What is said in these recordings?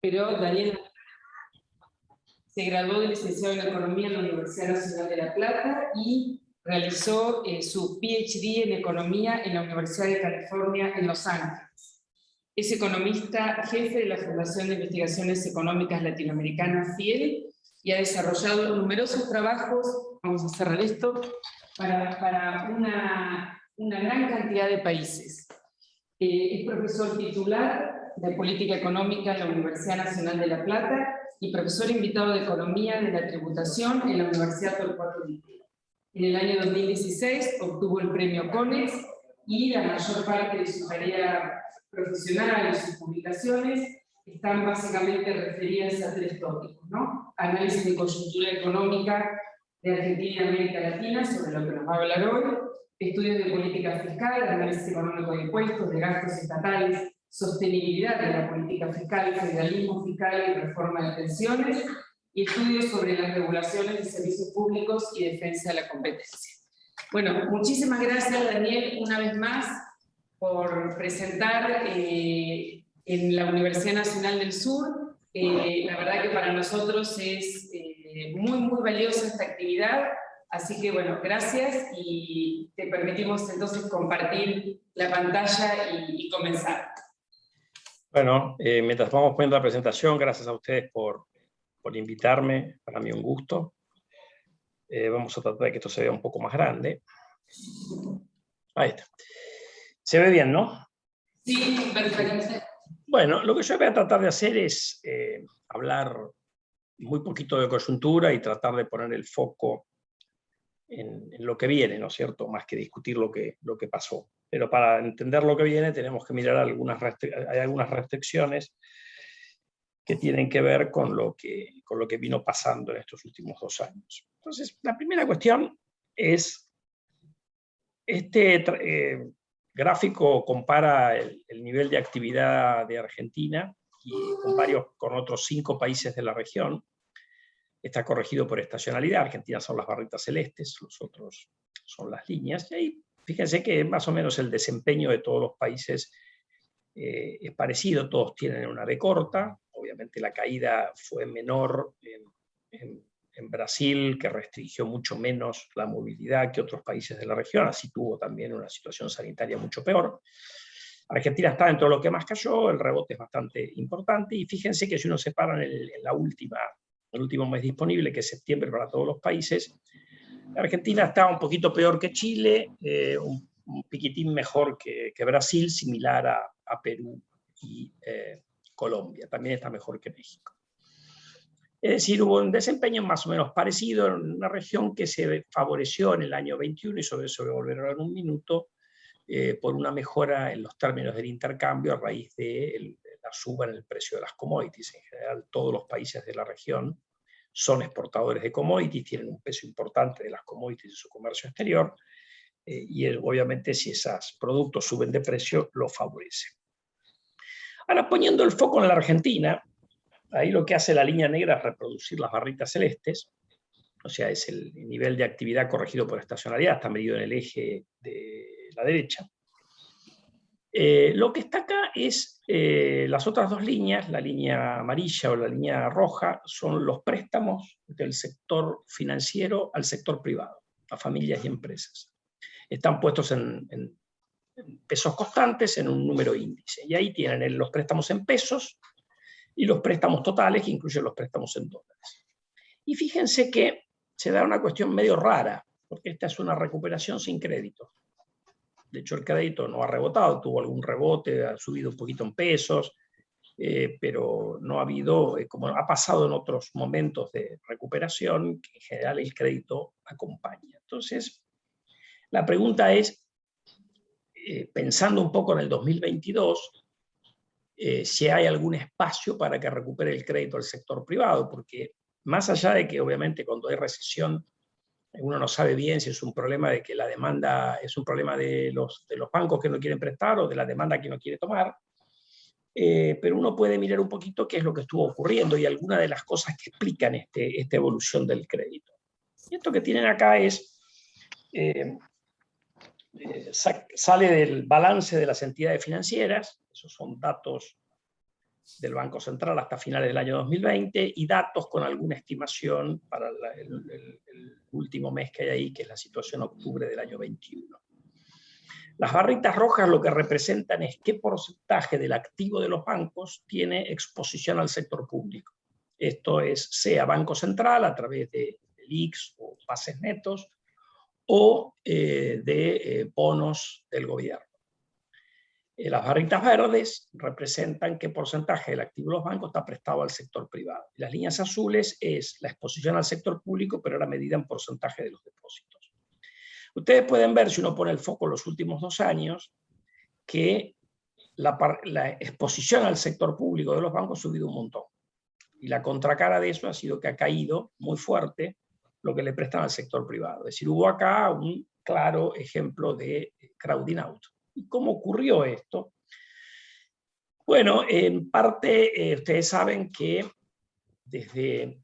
pero Daniel se graduó de licenciado en Economía en la Universidad Nacional de La Plata y realizó su PhD en Economía en la Universidad de California en Los Ángeles. Es economista jefe de la Fundación de Investigaciones Económicas Latinoamericanas, FIEL, y ha desarrollado numerosos trabajos, vamos a cerrar esto, para una gran cantidad de países. Es profesor titular de Política Económica en la Universidad Nacional de La Plata y profesor invitado de Economía de la Tributación en la Universidad Torcuato Di Tella. En el año 2016 obtuvo el premio CONEX y la mayor parte de su tarea profesional y sus publicaciones están básicamente referidas a tres tópicos, ¿no? Análisis de coyuntura económica de Argentina y América Latina, sobre lo que nos va a hablar hoy, estudios de política fiscal, análisis económico de impuestos, de gastos estatales, sostenibilidad de la política fiscal, federalismo fiscal y reforma de pensiones, y estudios sobre las regulaciones de servicios públicos y defensa de la competencia. Bueno, muchísimas gracias, Daniel, una vez más, por presentar en la Universidad Nacional del Sur. La verdad que para nosotros es muy valiosa esta actividad, así que bueno, gracias, y te permitimos entonces compartir la pantalla y comenzar. Bueno, mientras vamos poniendo la presentación, gracias a ustedes por invitarme, para mí un gusto. Vamos a tratar de que esto se vea un poco más grande. Ahí está. ¿Se ve bien, no? Sí, perfecto. Bueno, lo que yo voy a tratar de hacer es hablar muy poquito de coyuntura y tratar de poner el foco en lo que viene, ¿no es cierto? Más que discutir lo que pasó. Pero para entender lo que viene tenemos que mirar hay algunas restricciones que tienen que ver con lo que vino pasando en estos últimos 2 años. Entonces, la primera cuestión es, este gráfico compara el nivel de actividad de Argentina y con otros 5 países de la región. Está corregido por estacionalidad. Argentina son las barritas celestes, los otros son las líneas. Y ahí fíjense que más o menos el desempeño de todos los países es parecido, todos tienen una B corta. Obviamente la caída fue menor en Brasil, que restringió mucho menos la movilidad que otros países de la región, así tuvo también una situación sanitaria mucho peor. Argentina está dentro de lo que más cayó, el rebote es bastante importante, y fíjense que si uno se para en el último mes disponible, que es septiembre para todos los países, Argentina está un poquito peor que Chile, un piquitín mejor que Brasil, similar a Perú y Colombia, también está mejor que México. Es decir, hubo un desempeño más o menos parecido en una región que se favoreció en el año 21, y sobre eso voy a volver a hablar en un minuto, por una mejora en los términos del intercambio a raíz de la suba en el precio de las commodities. En general, todos los países de la región son exportadores de commodities, tienen un peso importante de las commodities en su comercio exterior, y obviamente si esos productos suben de precio, lo favorece. Ahora, poniendo el foco en la Argentina, ahí lo que hace la línea negra es reproducir las barritas celestes, o sea, es el nivel de actividad corregido por estacionalidad, está medido en el eje de la derecha. Lo que está acá es las otras 2 líneas, la línea amarilla o la línea roja, son los préstamos del sector financiero al sector privado, a familias y empresas. Están puestos en pesos constantes, en un número índice, y ahí tienen los préstamos en pesos y los préstamos totales, que incluyen los préstamos en dólares. Y fíjense que se da una cuestión medio rara, porque esta es una recuperación sin crédito. De hecho, el crédito no ha rebotado, tuvo algún rebote, ha subido un poquito en pesos, pero no ha habido, como ha pasado en otros momentos de recuperación, que en general el crédito acompaña. Entonces, la pregunta es, pensando un poco en el 2022, si hay algún espacio para que recupere el crédito al sector privado, porque más allá de que obviamente cuando hay recesión uno no sabe bien si es un problema de que la demanda es un problema de los bancos que no quieren prestar o de la demanda que no quiere tomar, pero uno puede mirar un poquito qué es lo que estuvo ocurriendo y algunas de las cosas que explican esta evolución del crédito. Y esto que tienen acá es, sale del balance de las entidades financieras, esos son datos del Banco Central hasta finales del año 2020 y datos con alguna estimación para el último mes que hay ahí, que es la situación octubre del año 21. Las barritas rojas lo que representan es qué porcentaje del activo de los bancos tiene exposición al sector público. Esto es, sea Banco Central a través de LELIQs o pases netos, o de bonos del gobierno. Las barritas verdes representan qué porcentaje del activo de los bancos está prestado al sector privado. Las líneas azules es la exposición al sector público, pero ahora medida en porcentaje de los depósitos. Ustedes pueden ver, si uno pone el foco en los últimos 2 años, que la exposición al sector público de los bancos ha subido un montón. Y la contracara de eso ha sido que ha caído muy fuerte lo que le prestan al sector privado. Es decir, hubo acá un claro ejemplo de crowding out. ¿Y cómo ocurrió esto? Bueno, en parte ustedes saben que desde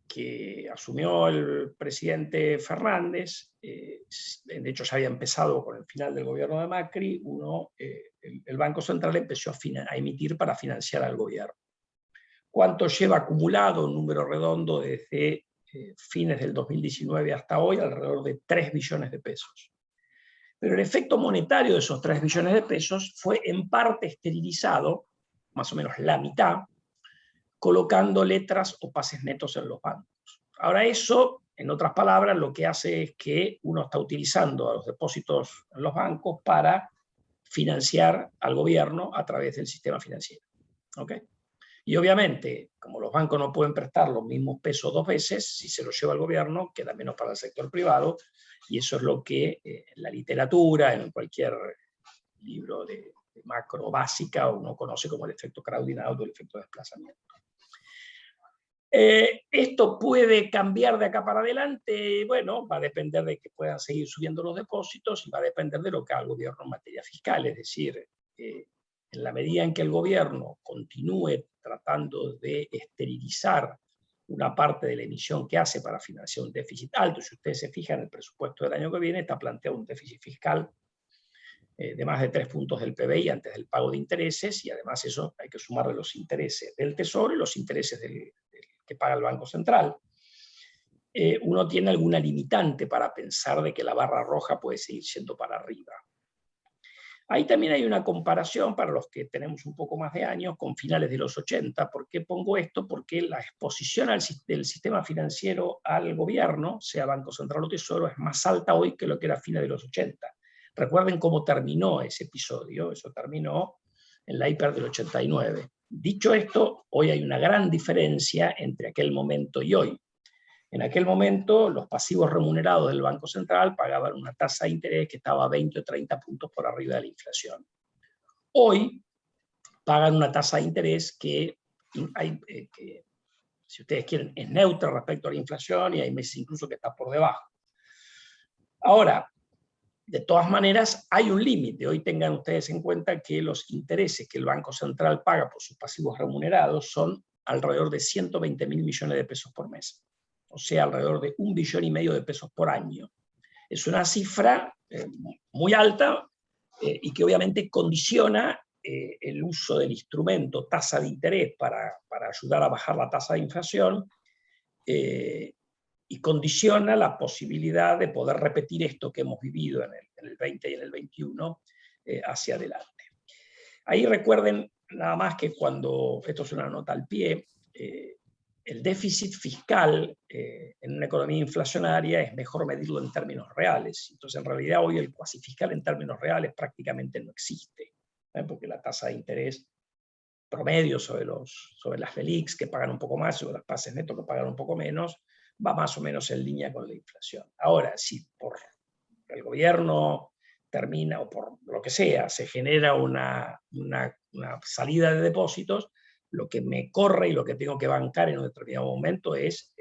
que asumió el presidente Fernández, de hecho ya había empezado con el final del gobierno de Macri, el Banco Central empezó a emitir para financiar al gobierno. ¿Cuánto lleva acumulado? Un número redondo desde fines del 2019 hasta hoy, alrededor de 3 billones de pesos. Pero el efecto monetario de esos 3 billones de pesos fue en parte esterilizado, más o menos la mitad, colocando letras o pases netos en los bancos. Ahora eso, en otras palabras, lo que hace es que uno está utilizando a los depósitos en los bancos para financiar al gobierno a través del sistema financiero. ¿Okay? Y obviamente, como los bancos no pueden prestar los mismos pesos 2 veces, si se los lleva el gobierno, queda menos para el sector privado, y eso es lo que en la literatura, en cualquier libro de macro básica, uno conoce como el efecto crowding out o el efecto desplazamiento. ¿Esto puede cambiar de acá para adelante? Bueno, va a depender de que puedan seguir subiendo los depósitos y va a depender de lo que haga el gobierno en materia fiscal, es decir, en la medida en que el gobierno continúe tratando de esterilizar una parte de la emisión que hace para financiar un déficit alto, si ustedes se fijan, el presupuesto del año que viene está planteado un déficit fiscal de más de 3 puntos del PBI antes del pago de intereses, y además eso hay que sumarle los intereses del Tesoro y los intereses que paga el Banco Central. Uno tiene alguna limitante para pensar de que la barra roja puede seguir siendo para arriba. Ahí también hay una comparación para los que tenemos un poco más de años con finales de los 80. ¿Por qué pongo esto? Porque la exposición del sistema financiero al gobierno, sea Banco Central o Tesoro, es más alta hoy que lo que era a fines de los 80. Recuerden cómo terminó ese episodio. Eso terminó en la hiper del 89. Dicho esto, hoy hay una gran diferencia entre aquel momento y hoy. En aquel momento, los pasivos remunerados del Banco Central pagaban una tasa de interés que estaba 20 o 30 puntos por arriba de la inflación. Hoy pagan una tasa de interés que si ustedes quieren, es neutra respecto a la inflación, y hay meses incluso que está por debajo. Ahora, de todas maneras, hay un límite. Hoy tengan ustedes en cuenta que los intereses que el Banco Central paga por sus pasivos remunerados son alrededor de 120.000 millones de pesos por mes. O sea, alrededor de 1,5 billones de pesos por año. Es una cifra muy alta y que obviamente condiciona el uso del instrumento tasa de interés para ayudar a bajar la tasa de inflación, y condiciona la posibilidad de poder repetir esto que hemos vivido en el 20 y en el 21 hacia adelante. Ahí recuerden nada más que cuando, esto es una nota al pie, el déficit fiscal en una economía inflacionaria es mejor medirlo en términos reales. Entonces, en realidad, hoy el cuasi fiscal en términos reales prácticamente no existe, porque la tasa de interés promedio sobre las LELIQs, que pagan un poco más, sobre los pases netos, que pagan un poco menos, va más o menos en línea con la inflación. Ahora, si por el gobierno termina, o por lo que sea, se genera una salida de depósitos, lo que me corre y lo que tengo que bancar en un determinado momento es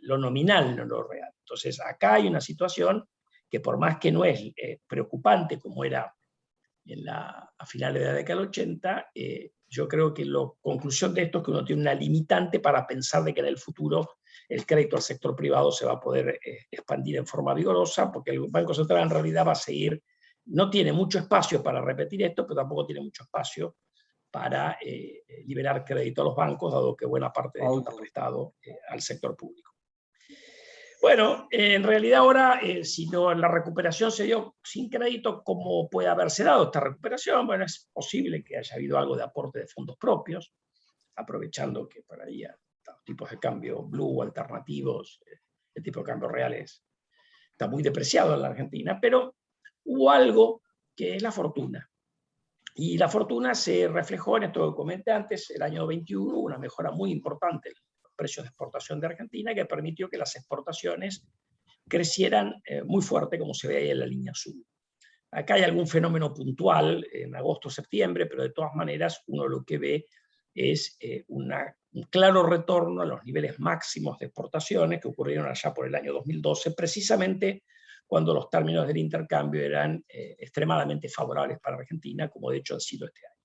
lo nominal, no lo real. Entonces, acá hay una situación que, por más que no es preocupante como era a finales de la década del 80, yo creo que la conclusión de esto es que uno tiene una limitante para pensar de que en el futuro el crédito al sector privado se va a poder expandir en forma vigorosa, porque el Banco Central en realidad va a seguir, no tiene mucho espacio para repetir esto, pero tampoco tiene mucho espacio para liberar crédito a los bancos, dado que buena parte de esto está prestado al sector público. Bueno, en realidad ahora, si no, la recuperación se dio sin crédito, ¿cómo puede haberse dado esta recuperación? Bueno, es posible que haya habido algo de aporte de fondos propios, aprovechando que por ahí los tipos de cambio blue, alternativos, el tipo de cambio reales está muy depreciado en la Argentina, pero hubo algo que es la fortuna. Y la fortuna se reflejó en esto que comenté antes, el año 21, una mejora muy importante en los precios de exportación de Argentina, que permitió que las exportaciones crecieran muy fuerte, como se ve ahí en la línea azul. Acá hay algún fenómeno puntual en agosto, septiembre, pero de todas maneras uno lo que ve es un claro retorno a los niveles máximos de exportaciones que ocurrieron allá por el año 2012, precisamente cuando los términos del intercambio eran extremadamente favorables para Argentina, como de hecho han sido este año.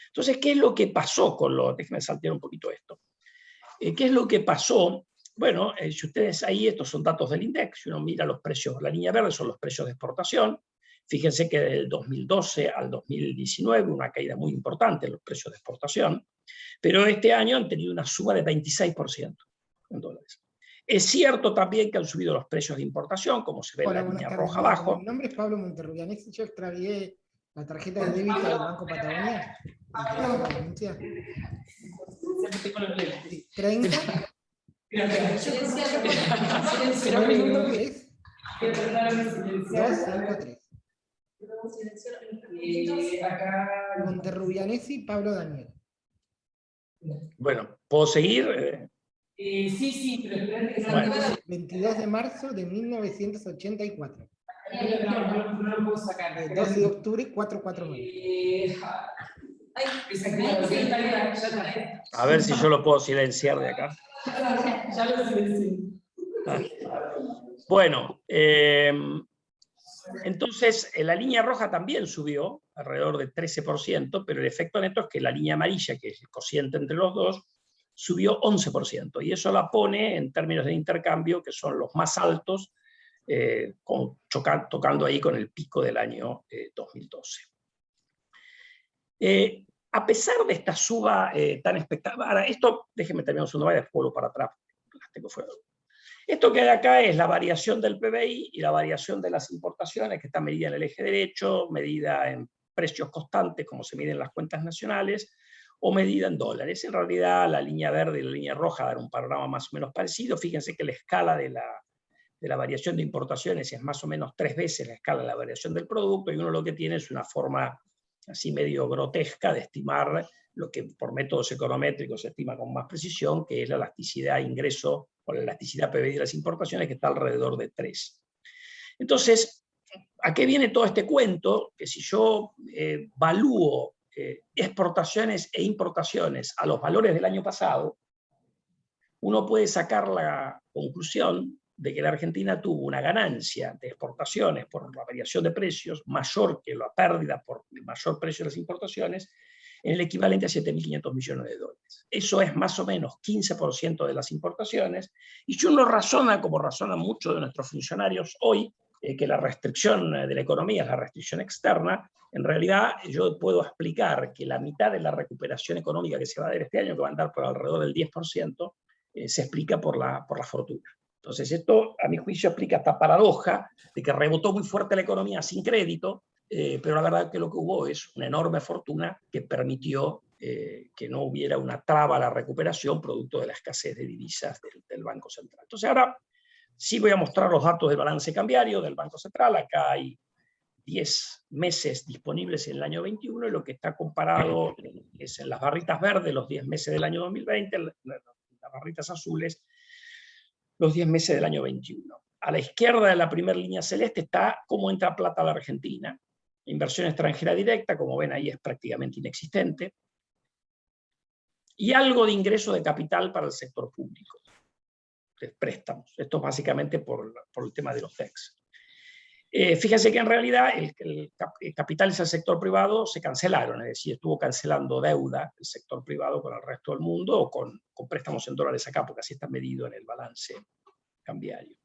Entonces, ¿qué es lo que pasó con los... Déjenme saltear un poquito esto. ¿Qué es lo que pasó? Bueno, si ustedes ahí, estos son datos del INDEC, si uno mira los precios, la línea verde son los precios de exportación. Fíjense que del 2012 al 2019 una caída muy importante en los precios de exportación, pero este año han tenido una suba de 26% en dólares. Es cierto también que han subido los precios de importación, como se ve en la línea roja abajo. Mi nombre es Pablo Monterrubianesi, yo extravié la tarjeta de débito del Banco Patagonia. 30. ¿Qué es? 253. Monterrubianesi, Pablo Daniel. Bueno, ¿puedo seguir? Sí, pero bueno. 22 de marzo de 1984. No lo puedo sacar. 12 de octubre, 449. A ver si yo lo puedo silenciar de acá. Ya lo silencié. Bueno, entonces la línea roja también subió alrededor de 13%, pero el efecto neto es que la línea amarilla, que es el cociente entre los dos, subió 11%, y eso la pone en términos de intercambio que son los más altos, tocando ahí con el pico del año 2012. A pesar de esta suba tan espectacular, esto, déjenme terminar un segundo, después vuelvo para atrás, las tengo fuera. Esto que hay acá es la variación del PBI y la variación de las importaciones, que está medida en el eje derecho, medida en precios constantes, como se miden las cuentas nacionales, o medida en dólares. En realidad, la línea verde y la línea roja dan un panorama más o menos parecido. Fíjense que la escala de la variación de importaciones es más o menos 3 veces la escala de la variación del producto, y uno lo que tiene es una forma así medio grotesca de estimar lo que por métodos econométricos se estima con más precisión, que es la elasticidad ingreso o la elasticidad PBI de las importaciones, que está alrededor de 3. Entonces, ¿a qué viene todo este cuento? Que si yo evalúo exportaciones e importaciones a los valores del año pasado, uno puede sacar la conclusión de que la Argentina tuvo una ganancia de exportaciones por la variación de precios mayor que la pérdida por el mayor precio de las importaciones, en el equivalente a 7.500 millones de dólares. Eso es más o menos 15% de las importaciones, y si uno razona, como razonan muchos de nuestros funcionarios hoy, que la restricción de la economía es la restricción externa, en realidad yo puedo explicar que la mitad de la recuperación económica que se va a dar este año, que va a andar por alrededor del 10%, se explica por la fortuna. Entonces esto, a mi juicio, explica esta paradoja de que rebotó muy fuerte la economía sin crédito, pero la verdad es que lo que hubo es una enorme fortuna que permitió que no hubiera una traba a la recuperación producto de la escasez de divisas del Banco Central. Entonces ahora sí voy a mostrar los datos del balance cambiario del Banco Central. Acá hay 10 meses disponibles en el año 21, y lo que está comparado es en las barritas verdes los 10 meses del año 2020, las barritas azules los 10 meses del año 21. A la izquierda de la primera línea celeste está cómo entra plata a la Argentina. Inversión extranjera directa, como ven ahí, es prácticamente inexistente. Y algo de ingreso de capital para el sector público, de préstamos. Esto es básicamente por el tema de los TECs. Fíjense que en realidad el capitales del sector privado se cancelaron, es decir, estuvo cancelando deuda el sector privado con el resto del mundo, o con préstamos en dólares acá, porque así está medido en el balance cambiario.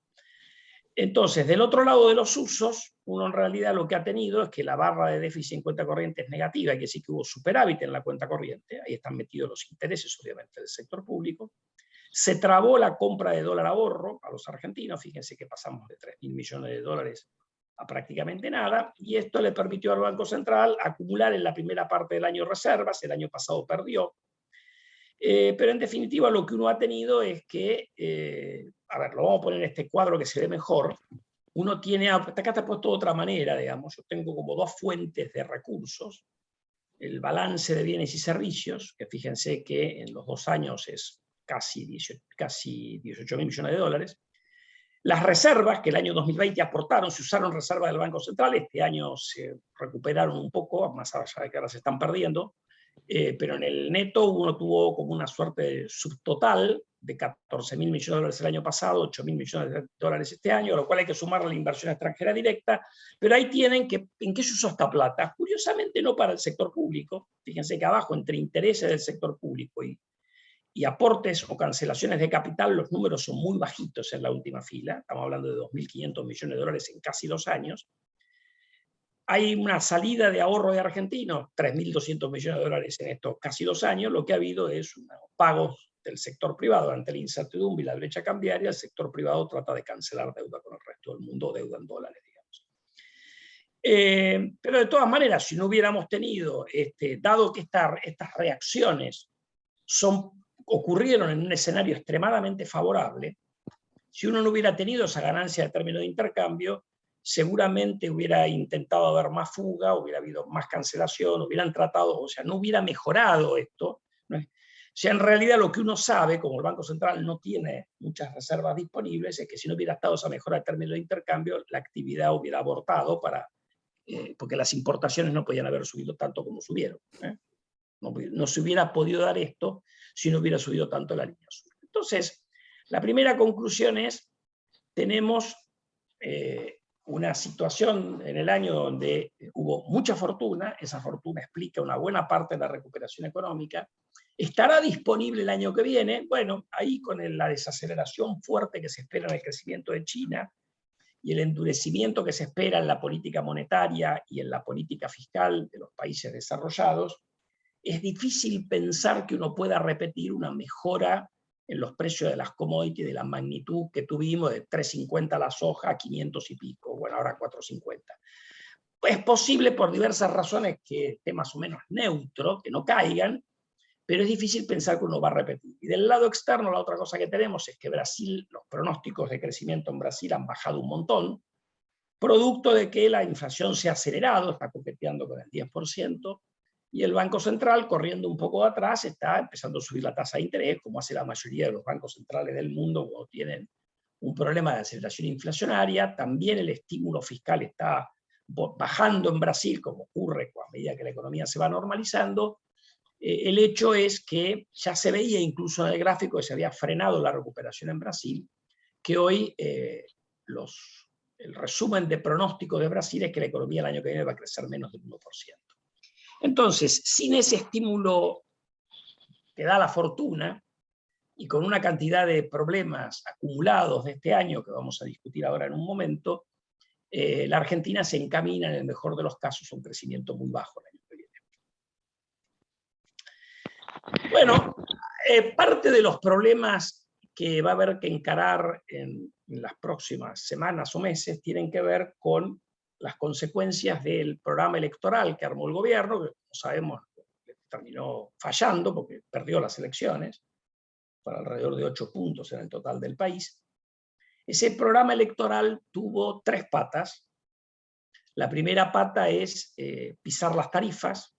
Entonces, del otro lado de los usos, uno en realidad lo que ha tenido es que la barra de déficit en cuenta corriente es negativa, hay que decir que hubo superávit en la cuenta corriente, ahí están metidos los intereses, obviamente, del sector público. Se trabó la compra de dólar ahorro a los argentinos, fíjense que pasamos de 3.000 millones de dólares a prácticamente nada, y esto le permitió al Banco Central acumular en la primera parte del año reservas, el año pasado perdió, pero en definitiva lo que uno ha tenido es que, a ver, lo vamos a poner en este cuadro que se ve mejor, uno tiene, acá está puesto de otra manera, digamos, yo tengo como dos fuentes de recursos, el balance de bienes y servicios, que fíjense que en los 2 años es casi 18.000 millones de dólares, las reservas que el año 2020 aportaron, se usaron reservas del Banco Central, este año se recuperaron un poco, más allá de que ahora se están perdiendo, pero en el neto uno tuvo como una suerte de subtotal de 14.000 millones de dólares el año pasado, 8.000 millones de dólares este año, a lo cual hay que sumar la inversión extranjera directa, pero ahí tienen que, ¿en qué se usó esta plata? Curiosamente no para el sector público, fíjense que abajo entre intereses del sector público y aportes o cancelaciones de capital, los números son muy bajitos en la última fila, estamos hablando de 2.500 millones de dólares en casi 2 años. Hay una salida de ahorro de argentinos, 3.200 millones de dólares en estos casi 2 años, lo que ha habido es unos pagos del sector privado ante la incertidumbre y la brecha cambiaria, el sector privado trata de cancelar deuda con el resto del mundo, deuda en dólares, digamos. Pero de todas maneras, si no hubiéramos tenido, dado que estas reacciones ocurrieron en un escenario extremadamente favorable, si uno no hubiera tenido esa ganancia de término de intercambio, seguramente hubiera intentado haber más fuga, hubiera habido más cancelación, hubieran tratado, o sea, no hubiera mejorado esto. ¿No? O sea, en realidad lo que uno sabe, como el Banco Central no tiene muchas reservas disponibles, es que si no hubiera estado esa mejora de término de intercambio, la actividad hubiera abortado porque las importaciones no podían haber subido tanto como subieron. No se hubiera podido dar esto si no hubiera subido tanto la línea azul. Entonces, la primera conclusión es, tenemos una situación en el año donde hubo mucha fortuna, esa fortuna explica una buena parte de la recuperación económica, estará disponible el año que viene, bueno, ahí con la desaceleración fuerte que se espera en el crecimiento de China y el endurecimiento que se espera en la política monetaria y en la política fiscal de los países desarrollados, es difícil pensar que uno pueda repetir una mejora en los precios de las commodities de la magnitud que tuvimos de 3.50 la soja, 500 y pico, bueno, ahora 4.50. Es posible por diversas razones que esté más o menos neutro, que no caigan, pero es difícil pensar que uno va a repetir. Y del lado externo, la otra cosa que tenemos es que Brasil, los pronósticos de crecimiento en Brasil han bajado un montón, producto de que la inflación se ha acelerado, está coqueteando con el 10%, y el Banco Central, corriendo un poco atrás, está empezando a subir la tasa de interés, como hace la mayoría de los bancos centrales del mundo cuando tienen un problema de aceleración inflacionaria. También el estímulo fiscal está bajando en Brasil, como ocurre a medida que la economía se va normalizando. El hecho es que ya se veía incluso en el gráfico que se había frenado la recuperación en Brasil, que hoy el resumen de pronóstico de Brasil es que la economía el año que viene va a crecer menos del 1%. Entonces, sin ese estímulo que da la fortuna y con una cantidad de problemas acumulados de este año que vamos a discutir ahora en un momento, la Argentina se encamina en el mejor de los casos a un crecimiento muy bajo el año que viene. Bueno, parte de los problemas que va a haber que encarar en las próximas semanas o meses tienen que ver con las consecuencias del programa electoral que armó el gobierno, que como sabemos terminó fallando porque perdió las elecciones, por alrededor de 8 puntos en el total del país. Ese programa electoral tuvo 3 patas. La primera pata es pisar las tarifas.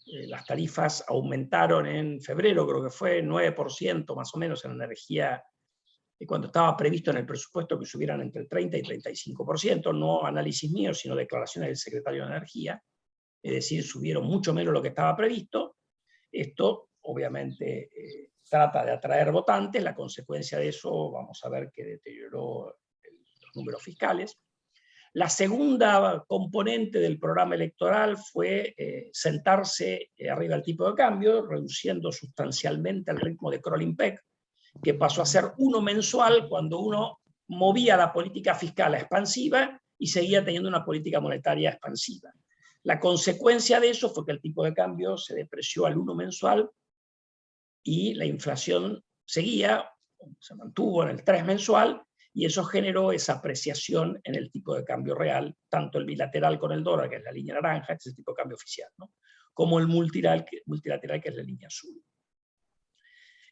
Las tarifas aumentaron en febrero, creo que fue 9% más o menos en energía, cuando estaba previsto en el presupuesto que subieran entre el 30 y 35%, no análisis mío, sino declaraciones del secretario de Energía, es decir, subieron mucho menos lo que estaba previsto. Esto, obviamente, trata de atraer votantes, la consecuencia de eso, vamos a ver que deterioró los números fiscales. La segunda componente del programa electoral fue sentarse arriba del tipo de cambio, reduciendo sustancialmente el ritmo de crawling peg, que pasó a ser 1 mensual cuando uno movía la política fiscal a expansiva y seguía teniendo una política monetaria expansiva. La consecuencia de eso fue que el tipo de cambio se depreció al 1 mensual y la inflación seguía, se mantuvo en el 3 mensual, y eso generó esa apreciación en el tipo de cambio real, tanto el bilateral con el dólar, que es la línea naranja, que es el tipo de cambio oficial, ¿no? Como el multilateral, que es la línea azul.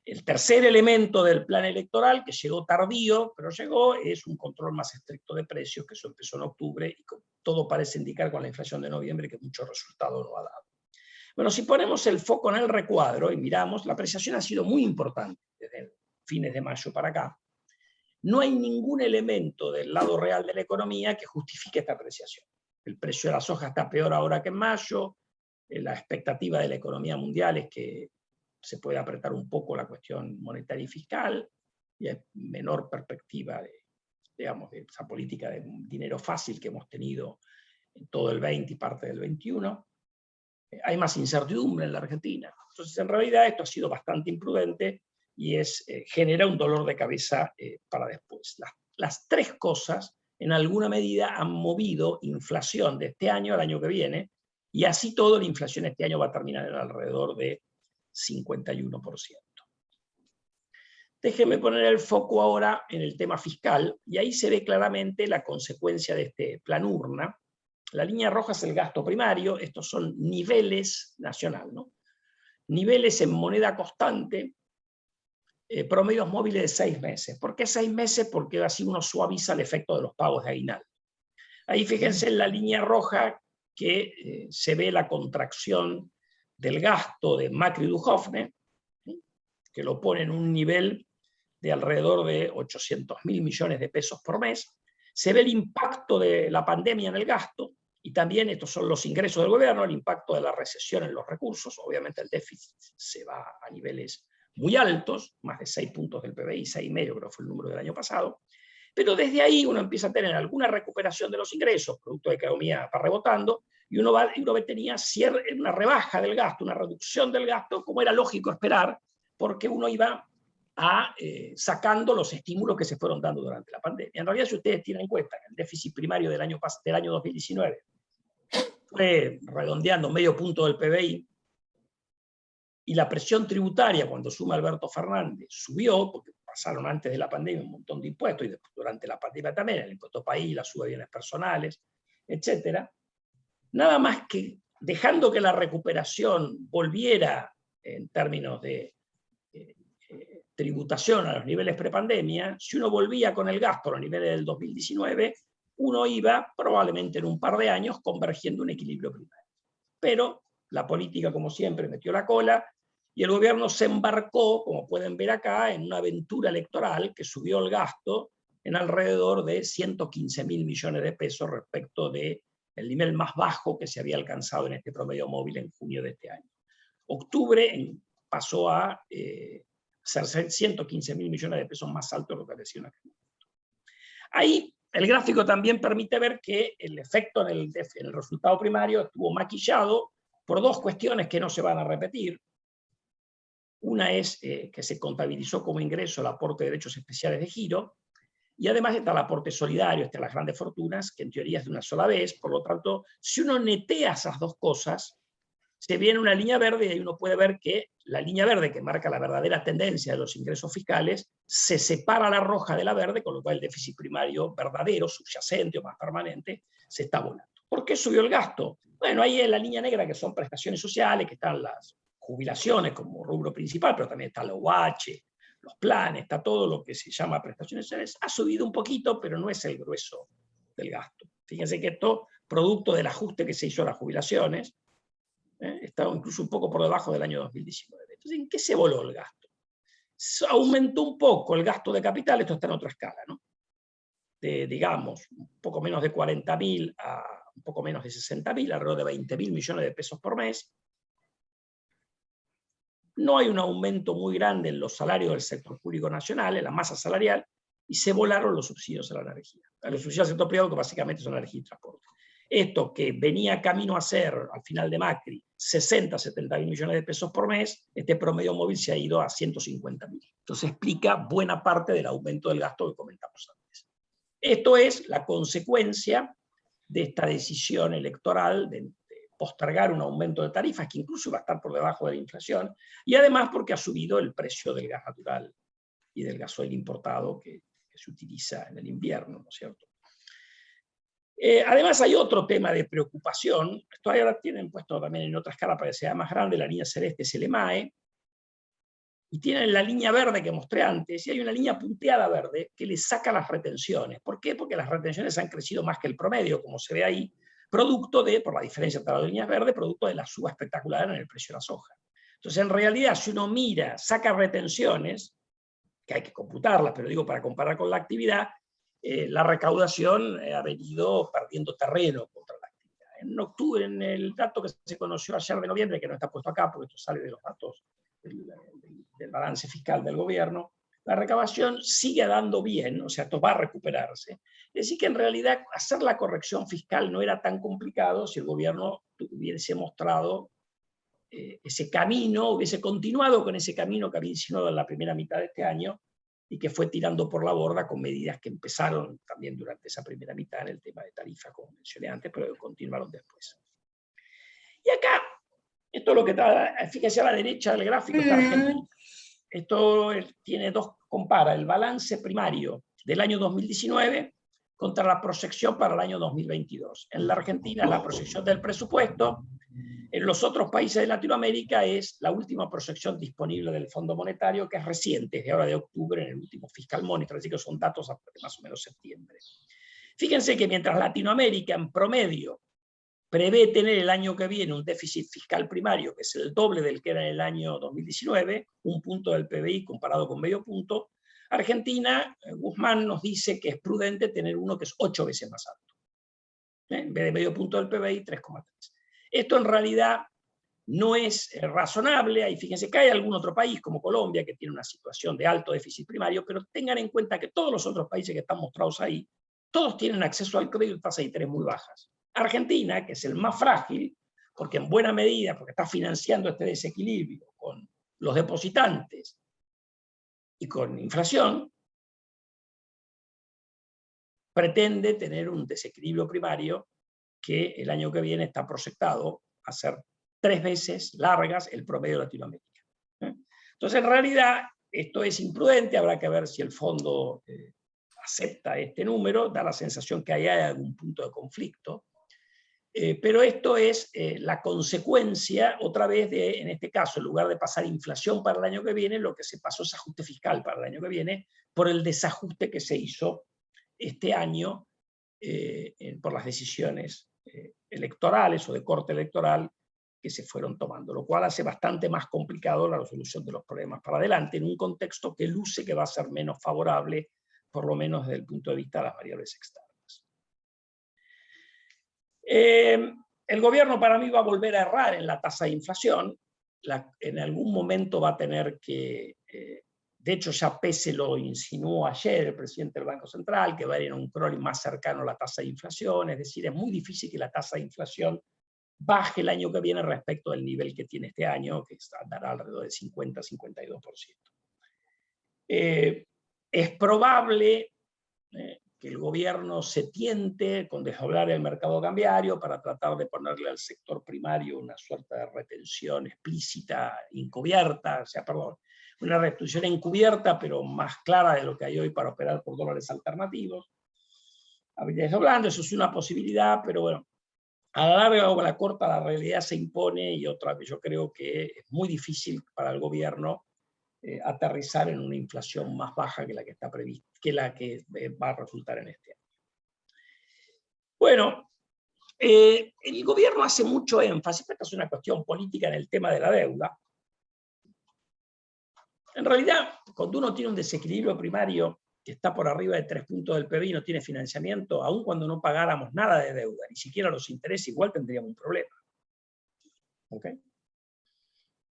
El tercer elemento del plan electoral, que llegó tardío, pero llegó, es un control más estricto de precios, que eso empezó en octubre, y todo parece indicar con la inflación de noviembre que mucho resultado no ha dado. Bueno, si ponemos el foco en el recuadro y miramos, la apreciación ha sido muy importante desde fines de mayo para acá. No hay ningún elemento del lado real de la economía que justifique esta apreciación. El precio de la soja está peor ahora que en mayo, la expectativa de la economía mundial es que se puede apretar un poco la cuestión monetaria y fiscal, y hay menor perspectiva de, digamos, de esa política de dinero fácil que hemos tenido en todo el 20 y parte del 21. Hay más incertidumbre en la Argentina. Entonces, en realidad, esto ha sido bastante imprudente y genera un dolor de cabeza para después. Las tres cosas, en alguna medida, han movido inflación de este año al año que viene, y así todo, la inflación este año va a terminar en alrededor de 51%. Déjenme poner el foco ahora en el tema fiscal, y ahí se ve claramente la consecuencia de este plan urna. La línea roja es el gasto primario, estos son niveles nacional, ¿no? Niveles en moneda constante, promedios móviles de 6 meses. ¿Por qué 6 meses? Porque así uno suaviza el efecto de los pagos de aguinaldo. Ahí fíjense en la línea roja que se ve la contracción del gasto de Macri y Duhovne, que lo pone en un nivel de alrededor de 800.000 millones de pesos por mes. Se ve el impacto de la pandemia en el gasto, y también estos son los ingresos del gobierno, el impacto de la recesión en los recursos. Obviamente el déficit se va a niveles muy altos, más de 6 puntos del PBI, 6,5 creo que fue el número del año pasado, pero desde ahí uno empieza a tener alguna recuperación de los ingresos, producto de que la economía va rebotando, y uno tenía una rebaja del gasto, una reducción del gasto, como era lógico esperar, porque uno iba sacando los estímulos que se fueron dando durante la pandemia. En realidad, si ustedes tienen en cuenta que el déficit primario del año 2019 fue redondeando medio punto del PBI, y la presión tributaria, cuando suma Alberto Fernández, subió, porque pasaron antes de la pandemia un montón de impuestos, y después, durante la pandemia también, el impuesto país, la suba de bienes personales, etc. Nada más que dejando que la recuperación volviera en términos de tributación a los niveles prepandemia, si uno volvía con el gasto a los niveles del 2019, uno iba probablemente en un par de años convergiendo un equilibrio primario. Pero la política, como siempre, metió la cola, y el gobierno se embarcó, como pueden ver acá, en una aventura electoral que subió el gasto en alrededor de 115.000 millones de pesos respecto del nivel más bajo que se había alcanzado en este promedio móvil en junio de este año. Octubre pasó a ser 115.000 millones de pesos más alto de lo que decía en aquel momento. Ahí el gráfico también permite ver que el efecto en el resultado primario estuvo maquillado por dos cuestiones que no se van a repetir. Una es que se contabilizó como ingreso el aporte de derechos especiales de giro, y además está el aporte solidario, está las grandes fortunas, que en teoría es de una sola vez. Por lo tanto, si uno netea esas dos cosas, se viene una línea verde, y ahí uno puede ver que la línea verde, que marca la verdadera tendencia de los ingresos fiscales, se separa la roja de la verde, con lo cual el déficit primario verdadero, subyacente o más permanente, se está volando. ¿Por qué subió el gasto? Bueno, ahí en la línea negra, que son prestaciones sociales, que están las jubilaciones como rubro principal, pero también está la UH, los planes, está todo lo que se llama prestaciones sociales. Ha subido un poquito, pero no es el grueso del gasto. Fíjense que esto, producto del ajuste que se hizo a las jubilaciones, está incluso un poco por debajo del año 2019. Entonces, ¿en qué se voló el gasto? Aumentó un poco el gasto de capital, esto está en otra escala, ¿no? De, digamos, un poco menos de 40.000 a un poco menos de 60.000, alrededor de 20.000 millones de pesos por mes. No hay un aumento muy grande en los salarios del sector público nacional, en la masa salarial, y se volaron los subsidios a la energía. Los subsidios al sector privado, que básicamente son energía y transporte. Esto que venía camino a ser, al final de Macri, 60-70.000 millones de pesos por mes, este promedio móvil se ha ido a 150.000. Entonces explica buena parte del aumento del gasto que comentamos antes. Esto es la consecuencia de esta decisión electoral de postergar un aumento de tarifas que incluso va a estar por debajo de la inflación, y además porque ha subido el precio del gas natural y del gasoil importado que se utiliza en el invierno, ¿no es cierto? Además hay otro tema de preocupación, esto ahora tienen puesto también en otra escala para que sea más grande, la línea celeste es el EMAE, y tienen la línea verde que mostré antes, y hay una línea punteada verde que le saca las retenciones. ¿Por qué? Porque las retenciones han crecido más que el promedio, como se ve ahí, producto de, por la diferencia entre las líneas verdes, producto de la suba espectacular en el precio de la soja. Entonces, en realidad, si uno mira, saca retenciones, que hay que computarlas, pero digo, para comparar con la actividad, la recaudación ha venido perdiendo terreno contra la actividad. En octubre, en el dato que se conoció ayer de noviembre, que no está puesto acá porque esto sale de los datos del balance fiscal del gobierno, la recaudación sigue dando bien, o sea, esto va a recuperarse. Es decir, que en realidad hacer la corrección fiscal no era tan complicado si el gobierno hubiese mostrado ese camino, hubiese continuado con ese camino que había insinuado en la primera mitad de este año y que fue tirando por la borda con medidas que empezaron también durante esa primera mitad en el tema de tarifa, como mencioné antes, pero que continuaron después. Y acá, esto es lo que está, fíjense a la derecha del gráfico, está Argentina. Esto tiene compara el balance primario del año 2019 contra la proyección para el año 2022. En la Argentina la proyección del presupuesto, en los otros países de Latinoamérica es la última proyección disponible del Fondo Monetario, que es reciente, es de ahora de octubre, en el último Fiscal Monitor, así que son datos de más o menos septiembre. Fíjense que mientras Latinoamérica en promedio prevé tener el año que viene un déficit fiscal primario, que es el doble del que era en el año 2019, un punto del PBI comparado con medio punto, Argentina, Guzmán nos dice que es prudente tener uno que es 8 veces más alto. En vez de medio punto del PBI, 3,3. Esto en realidad no es razonable, y fíjense que hay algún otro país como Colombia que tiene una situación de alto déficit primario, pero tengan en cuenta que todos los otros países que están mostrados ahí, todos tienen acceso al crédito y tasas de interés muy bajas. Argentina, que es el más frágil, porque en buena medida, porque está financiando este desequilibrio con los depositantes y con inflación, pretende tener un desequilibrio primario que el año que viene está proyectado a ser 3 veces largas el promedio de Latinoamérica. Entonces, en realidad, esto es imprudente, habrá que ver si el fondo acepta este número, da la sensación que hay algún punto de conflicto, pero esto es la consecuencia, otra vez, de, en este caso, en lugar de pasar inflación para el año que viene, lo que se pasó es ajuste fiscal para el año que viene, por el desajuste que se hizo este año por las decisiones electorales o de corte electoral que se fueron tomando, lo cual hace bastante más complicado la resolución de los problemas para adelante, en un contexto que luce que va a ser menos favorable, por lo menos desde el punto de vista de las variables externas. El gobierno para mí va a volver a errar en la tasa de inflación, en algún momento va a tener que, de hecho ya Pese lo insinuó ayer el presidente del Banco Central, que va a ir a un crawling más cercano a la tasa de inflación, es decir, es muy difícil que la tasa de inflación baje el año que viene respecto del nivel que tiene este año, que andará alrededor del 50-52%. Es probable que el gobierno se tiente con desdoblar el mercado cambiario para tratar de ponerle al sector primario una suerte de retención explícita, encubierta, o sea, perdón, una retención encubierta, pero más clara de lo que hay hoy para operar por dólares alternativos. Habría desdoblando, eso es una posibilidad, pero bueno, a la larga o a la corta la realidad se impone, y otra vez yo creo que es muy difícil para el gobierno aterrizar en una inflación más baja que la que está prevista, que la que va a resultar en este año. Bueno, el gobierno hace mucho énfasis, esta es una cuestión política en el tema de la deuda. En realidad, cuando uno tiene un desequilibrio primario que está por arriba de 3 puntos del PBI y no tiene financiamiento, aun cuando no pagáramos nada de deuda, ni siquiera los intereses, igual tendríamos un problema. ¿Okay?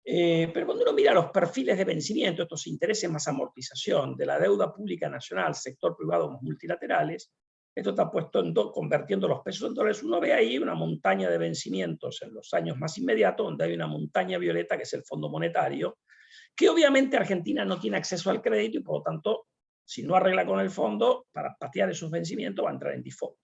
Pero cuando uno mira los perfiles de vencimiento, estos intereses más amortización de la deuda pública nacional, sector privado más multilaterales, esto está puesto convirtiendo los pesos en dólares. Uno ve ahí una montaña de vencimientos en los años más inmediatos, donde hay una montaña violeta que es el Fondo Monetario, que obviamente Argentina no tiene acceso al crédito y por lo tanto Si no arregla con el fondo, para patear esos vencimientos va a entrar en default.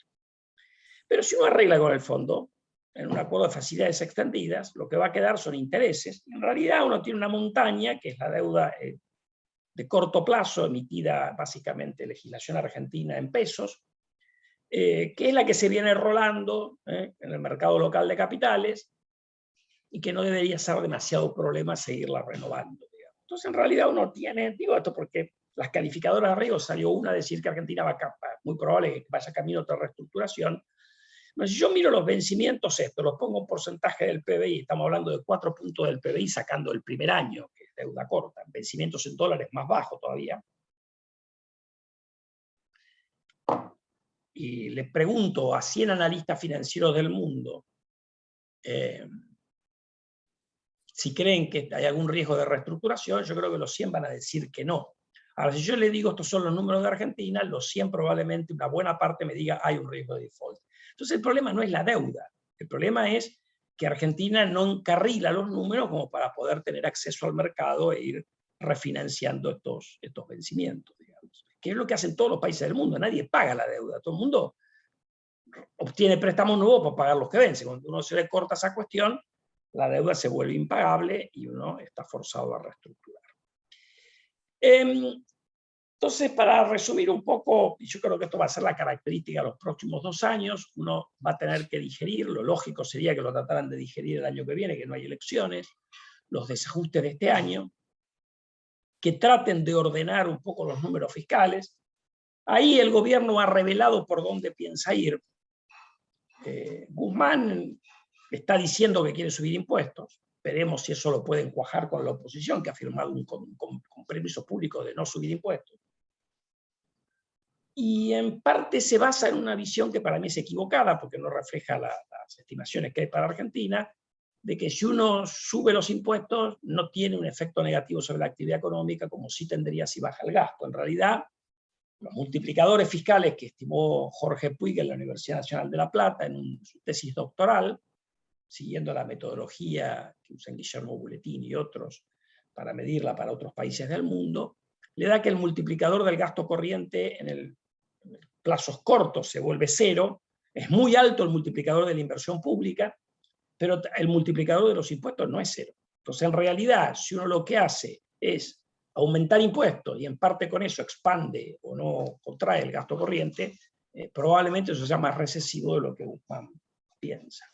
Pero si uno arregla con el fondo, en un acuerdo de facilidades extendidas, lo que va a quedar son intereses. En realidad uno tiene una montaña, que es la deuda de corto plazo, emitida básicamente legislación argentina en pesos, que es la que se viene rolando en el mercado local de capitales, y que no debería ser demasiado problema seguirla renovando. Digamos. Entonces, en realidad uno tiene, digo esto porque las calificadoras de arriba salió una a decir que Argentina va muy probable que vaya camino a otra reestructuración. Pero si yo miro los vencimientos estos, los pongo en porcentaje del PBI, estamos hablando de 4 puntos del PBI sacando el primer año, que es deuda corta, vencimientos en dólares más bajo todavía. Y le pregunto a 100 analistas financieros del mundo, si creen que hay algún riesgo de reestructuración, yo creo que los 100 van a decir que no. Ahora, si yo le digo estos son los números de Argentina, los 100 probablemente una buena parte me diga hay un riesgo de default. Entonces el problema no es la deuda, el problema es que Argentina no encarrila los números como para poder tener acceso al mercado e ir refinanciando estos vencimientos, digamos. Que es lo que hacen todos los países del mundo, nadie paga la deuda, todo el mundo obtiene préstamos nuevos para pagar los que vencen. Cuando uno se le corta esa cuestión, la deuda se vuelve impagable y uno está forzado a reestructurar. Entonces, para resumir un poco, y yo creo que esto va a ser la característica de los próximos 2 años, uno va a tener que digerir, lo lógico sería que lo trataran de digerir el año que viene, que no hay elecciones, los desajustes de este año, que traten de ordenar un poco los números fiscales. Ahí el gobierno ha revelado por dónde piensa ir. Guzmán está diciendo que quiere subir impuestos. Veremos si eso lo pueden cuajar con la oposición, que ha firmado un compromiso público de no subir impuestos. Y en parte se basa en una visión que para mí es equivocada, porque no refleja las estimaciones que hay para Argentina, de que si uno sube los impuestos no tiene un efecto negativo sobre la actividad económica, como sí tendría si baja el gasto. En realidad, los multiplicadores fiscales que estimó Jorge Puig en la Universidad Nacional de La Plata en su tesis doctoral, siguiendo la metodología que usan Guillermo Buletín y otros para medirla para otros países del mundo, le da que el multiplicador del gasto corriente en plazos cortos se vuelve 0, es muy alto el multiplicador de la inversión pública, pero el multiplicador de los impuestos no es 0. Entonces, en realidad, si uno lo que hace es aumentar impuestos y en parte con eso expande o no contrae el gasto corriente, probablemente eso sea más recesivo de lo que Guzmán piensa.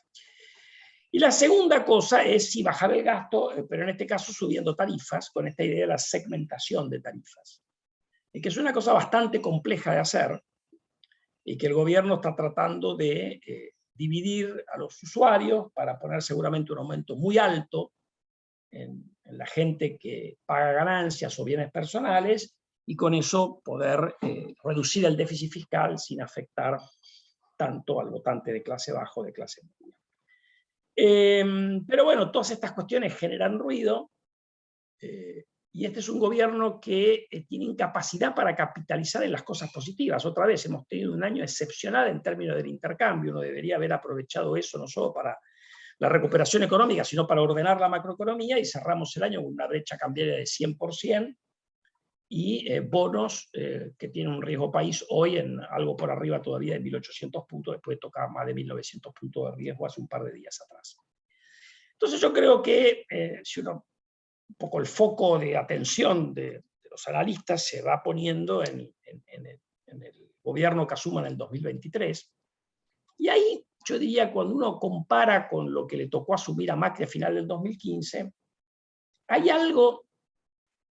Y la segunda cosa es si bajar el gasto, pero en este caso subiendo tarifas, con esta idea de la segmentación de tarifas. Y que es una cosa bastante compleja de hacer, y que el gobierno está tratando de dividir a los usuarios para poner seguramente un aumento muy alto en la gente que paga ganancias o bienes personales, y con eso poder reducir el déficit fiscal sin afectar tanto al votante de clase baja o de clase media. Pero bueno, todas estas cuestiones generan ruido, y este es un gobierno que tiene incapacidad para capitalizar en las cosas positivas. Otra vez, hemos tenido un año excepcional en términos del intercambio, uno debería haber aprovechado eso no solo para la recuperación económica, sino para ordenar la macroeconomía, y cerramos el año con una brecha cambiaria de 100%, y bonos que tienen un riesgo país hoy en algo por arriba todavía de 1.800 puntos, después de tocar más de 1.900 puntos de riesgo hace un par de días atrás. Entonces yo creo que si uno, un poco el foco de atención de los analistas se va poniendo en el gobierno que asuma en el 2023, y ahí yo diría, cuando uno compara con lo que le tocó asumir a Macri a final del 2015, hay algo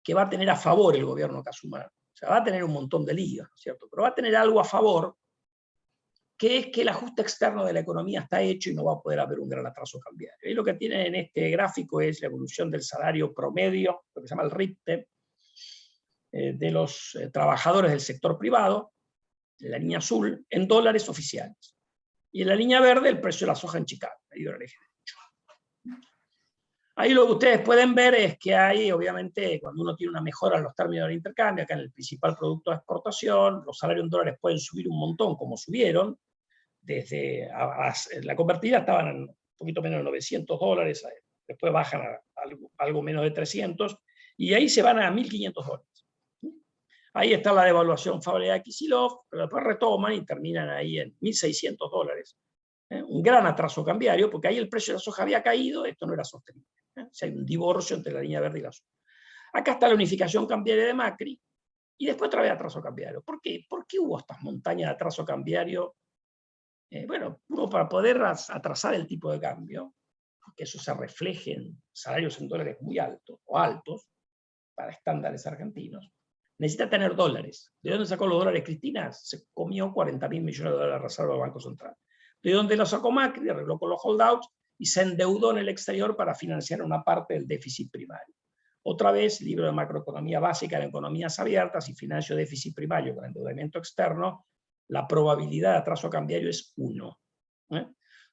que va a tener a favor el gobierno que asuma. O sea, va a tener un montón de líos, ¿no es cierto? Pero va a tener algo a favor, que es que el ajuste externo de la economía está hecho y no va a poder haber un gran atraso cambiario. Y lo que tienen en este gráfico es la evolución del salario promedio, lo que se llama el RIPTE, de los trabajadores del sector privado, en la línea azul, en dólares oficiales. Y en la línea verde, el precio de la soja en Chicago, medido en el eje derecho. Ahí lo que ustedes pueden ver es que hay, obviamente, cuando uno tiene una mejora en los términos del intercambio, acá en el principal producto de exportación, los salarios en dólares pueden subir un montón, como subieron, desde la convertida estaban en un poquito menos de $900, después bajan a algo menos de 300, y ahí se van a $1.500. Ahí está la devaluación favorable de Kicillof, pero después retoman y terminan ahí en $1.600. Un gran atraso cambiario, porque ahí el precio de la soja había caído, esto no era sostenible. O sea, hay un divorcio entre la línea verde y la soja. Acá está la unificación cambiaria de Macri, y después otra vez atraso cambiario. ¿Por qué? ¿Por qué hubo estas montañas de atraso cambiario? Bueno, uno para poder atrasar el tipo de cambio, que eso se refleje en salarios en dólares muy altos, o altos, para estándares argentinos, necesita tener dólares. ¿De dónde sacó los dólares Cristina? Se comió 40.000 millones de dólares de reserva del Banco Central. ¿De dónde lo sacó Macri? Arregló con los holdouts y se endeudó en el exterior para financiar una parte del déficit primario. Otra vez, libro de macroeconomía básica en economías abiertas, y financio déficit primario con endeudamiento externo, la probabilidad de atraso cambiario es 1.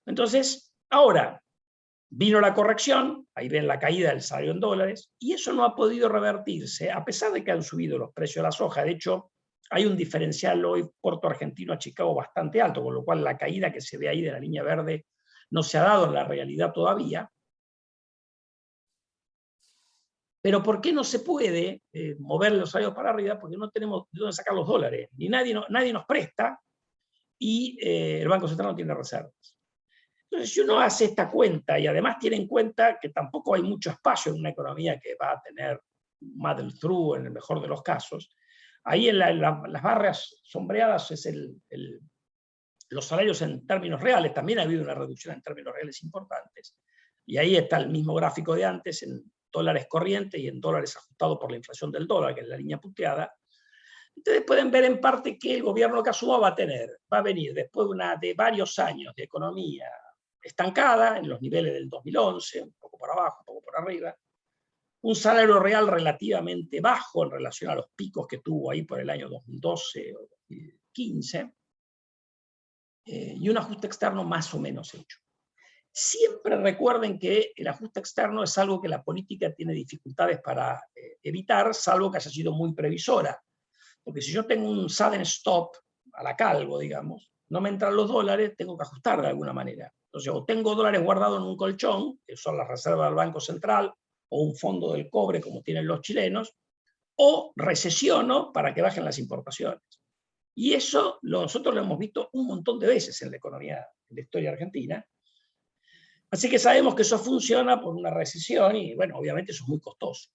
Entonces, ahora, vino la corrección, ahí ven la caída del salario en dólares, y eso no ha podido revertirse, a pesar de que han subido los precios de la soja. De hecho, hay un diferencial hoy Puerto Argentino a Chicago bastante alto, con lo cual la caída que se ve ahí de la línea verde no se ha dado en la realidad todavía. Pero ¿por qué no se puede mover los salarios para arriba? Porque no tenemos de dónde sacar los dólares, ni nadie nos presta, y el Banco Central no tiene reservas. Entonces, si uno hace esta cuenta, y además tiene en cuenta que tampoco hay mucho espacio en una economía que va a tener muddle through en el mejor de los casos, ahí en las barras sombreadas es los salarios en términos reales. También ha habido una reducción en términos reales importantes. Y ahí está el mismo gráfico de antes, en dólares corrientes y en dólares ajustados por la inflación del dólar, que es la línea punteada. Ustedes pueden ver en parte que el gobierno que asuma va a venir después de varios años de economía estancada en los niveles del 2011, un poco por abajo, un poco por arriba, un salario real relativamente bajo en relación a los picos que tuvo ahí por el año 2012 o 2015, y un ajuste externo más o menos hecho. Siempre recuerden que el ajuste externo es algo que la política tiene dificultades para evitar, salvo que haya sido muy previsora. Porque si yo tengo un sudden stop, a la calvo, digamos, no me entran los dólares, tengo que ajustar de alguna manera. Entonces, o tengo dólares guardados en un colchón, que son las reservas del Banco Central, o un fondo del cobre, como tienen los chilenos, o recesiono para que bajen las importaciones. Y eso nosotros lo hemos visto un montón de veces en la economía, en la historia argentina. Así que sabemos que eso funciona por una recesión y, bueno, obviamente eso es muy costoso.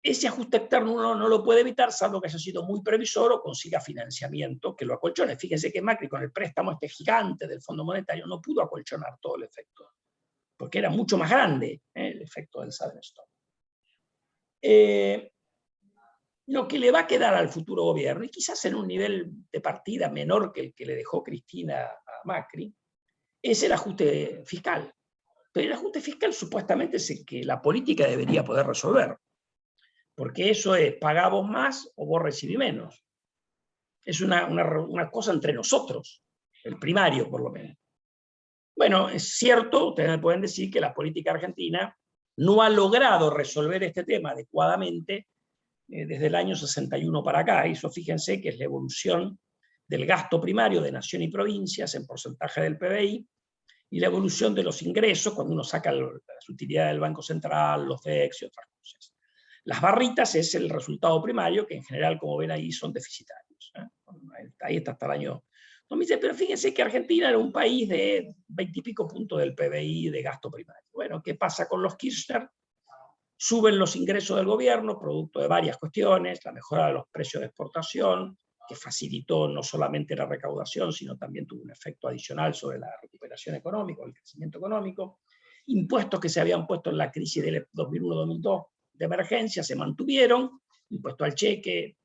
Ese ajuste externo uno no lo puede evitar, salvo que haya sido muy previsor o consiga financiamiento que lo acolchone. Fíjense que Macri, con el préstamo este gigante del Fondo Monetario, no pudo acolchonar todo el efecto, porque era mucho más grande el efecto del sudden stop. Lo que le va a quedar al futuro gobierno, y quizás en un nivel de partida menor que el que le dejó Cristina a Macri, es el ajuste fiscal. Pero el ajuste fiscal supuestamente es el que la política debería poder resolver. Porque eso es, paga vos más o vos recibís menos. Es una cosa entre nosotros, el primario por lo menos. Bueno, es cierto, ustedes me pueden decir que la política argentina no ha logrado resolver este tema adecuadamente desde el año 61 para acá. Eso fíjense que es la evolución del gasto primario de nación y provincias en porcentaje del PBI, y la evolución de los ingresos cuando uno saca las utilidades del Banco Central, los DEX y otras cosas. Las barritas es el resultado primario, que en general, como ven ahí, son deficitarios. Ahí está hasta el año 2006. Pero fíjense que Argentina era un país de 20 y pico puntos del PBI de gasto primario. Bueno, ¿qué pasa con los Kirchner? Suben los ingresos del gobierno, producto de varias cuestiones, la mejora de los precios de exportación, que facilitó no solamente la recaudación, sino también tuvo un efecto adicional sobre la recuperación económica, el crecimiento económico. Impuestos que se habían puesto en la crisis del 2001-2002 de emergencia se mantuvieron, impuesto al cheque,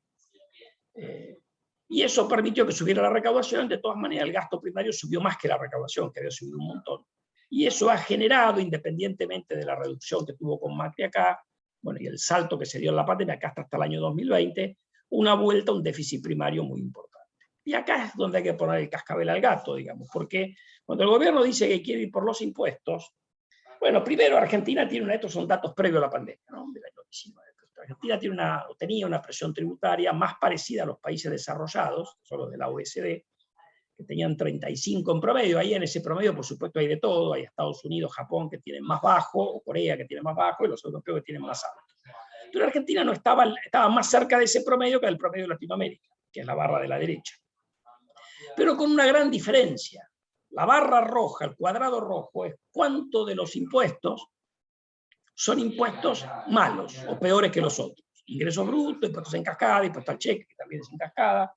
y eso permitió que subiera la recaudación. De todas maneras, el gasto primario subió más que la recaudación, que había subido un montón. Y eso ha generado, independientemente de la reducción que tuvo con Macri acá, bueno, y el salto que se dio en la pandemia, acá hasta el año 2020, una vuelta a un déficit primario muy importante. Y acá es donde hay que poner el cascabel al gato, digamos, porque cuando el gobierno dice que quiere ir por los impuestos, bueno, primero Argentina tiene estos son datos previos a la pandemia, ¿no? Del año 19. Argentina tenía una presión tributaria más parecida a los países desarrollados, que son los de la OECD, que tenían 35 en promedio. Ahí en ese promedio, por supuesto, hay de todo. Hay Estados Unidos, Japón, que tienen más bajo, o Corea, que tienen más bajo, y los europeos que tienen más alto. Pero Argentina no estaba más cerca de ese promedio que del promedio de Latinoamérica, que es la barra de la derecha. Pero con una gran diferencia. La barra roja, el cuadrado rojo, es cuánto de los impuestos son impuestos malos o peores que los otros. Ingresos brutos, impuestos en cascada, impuestos al cheque, que también es en cascada,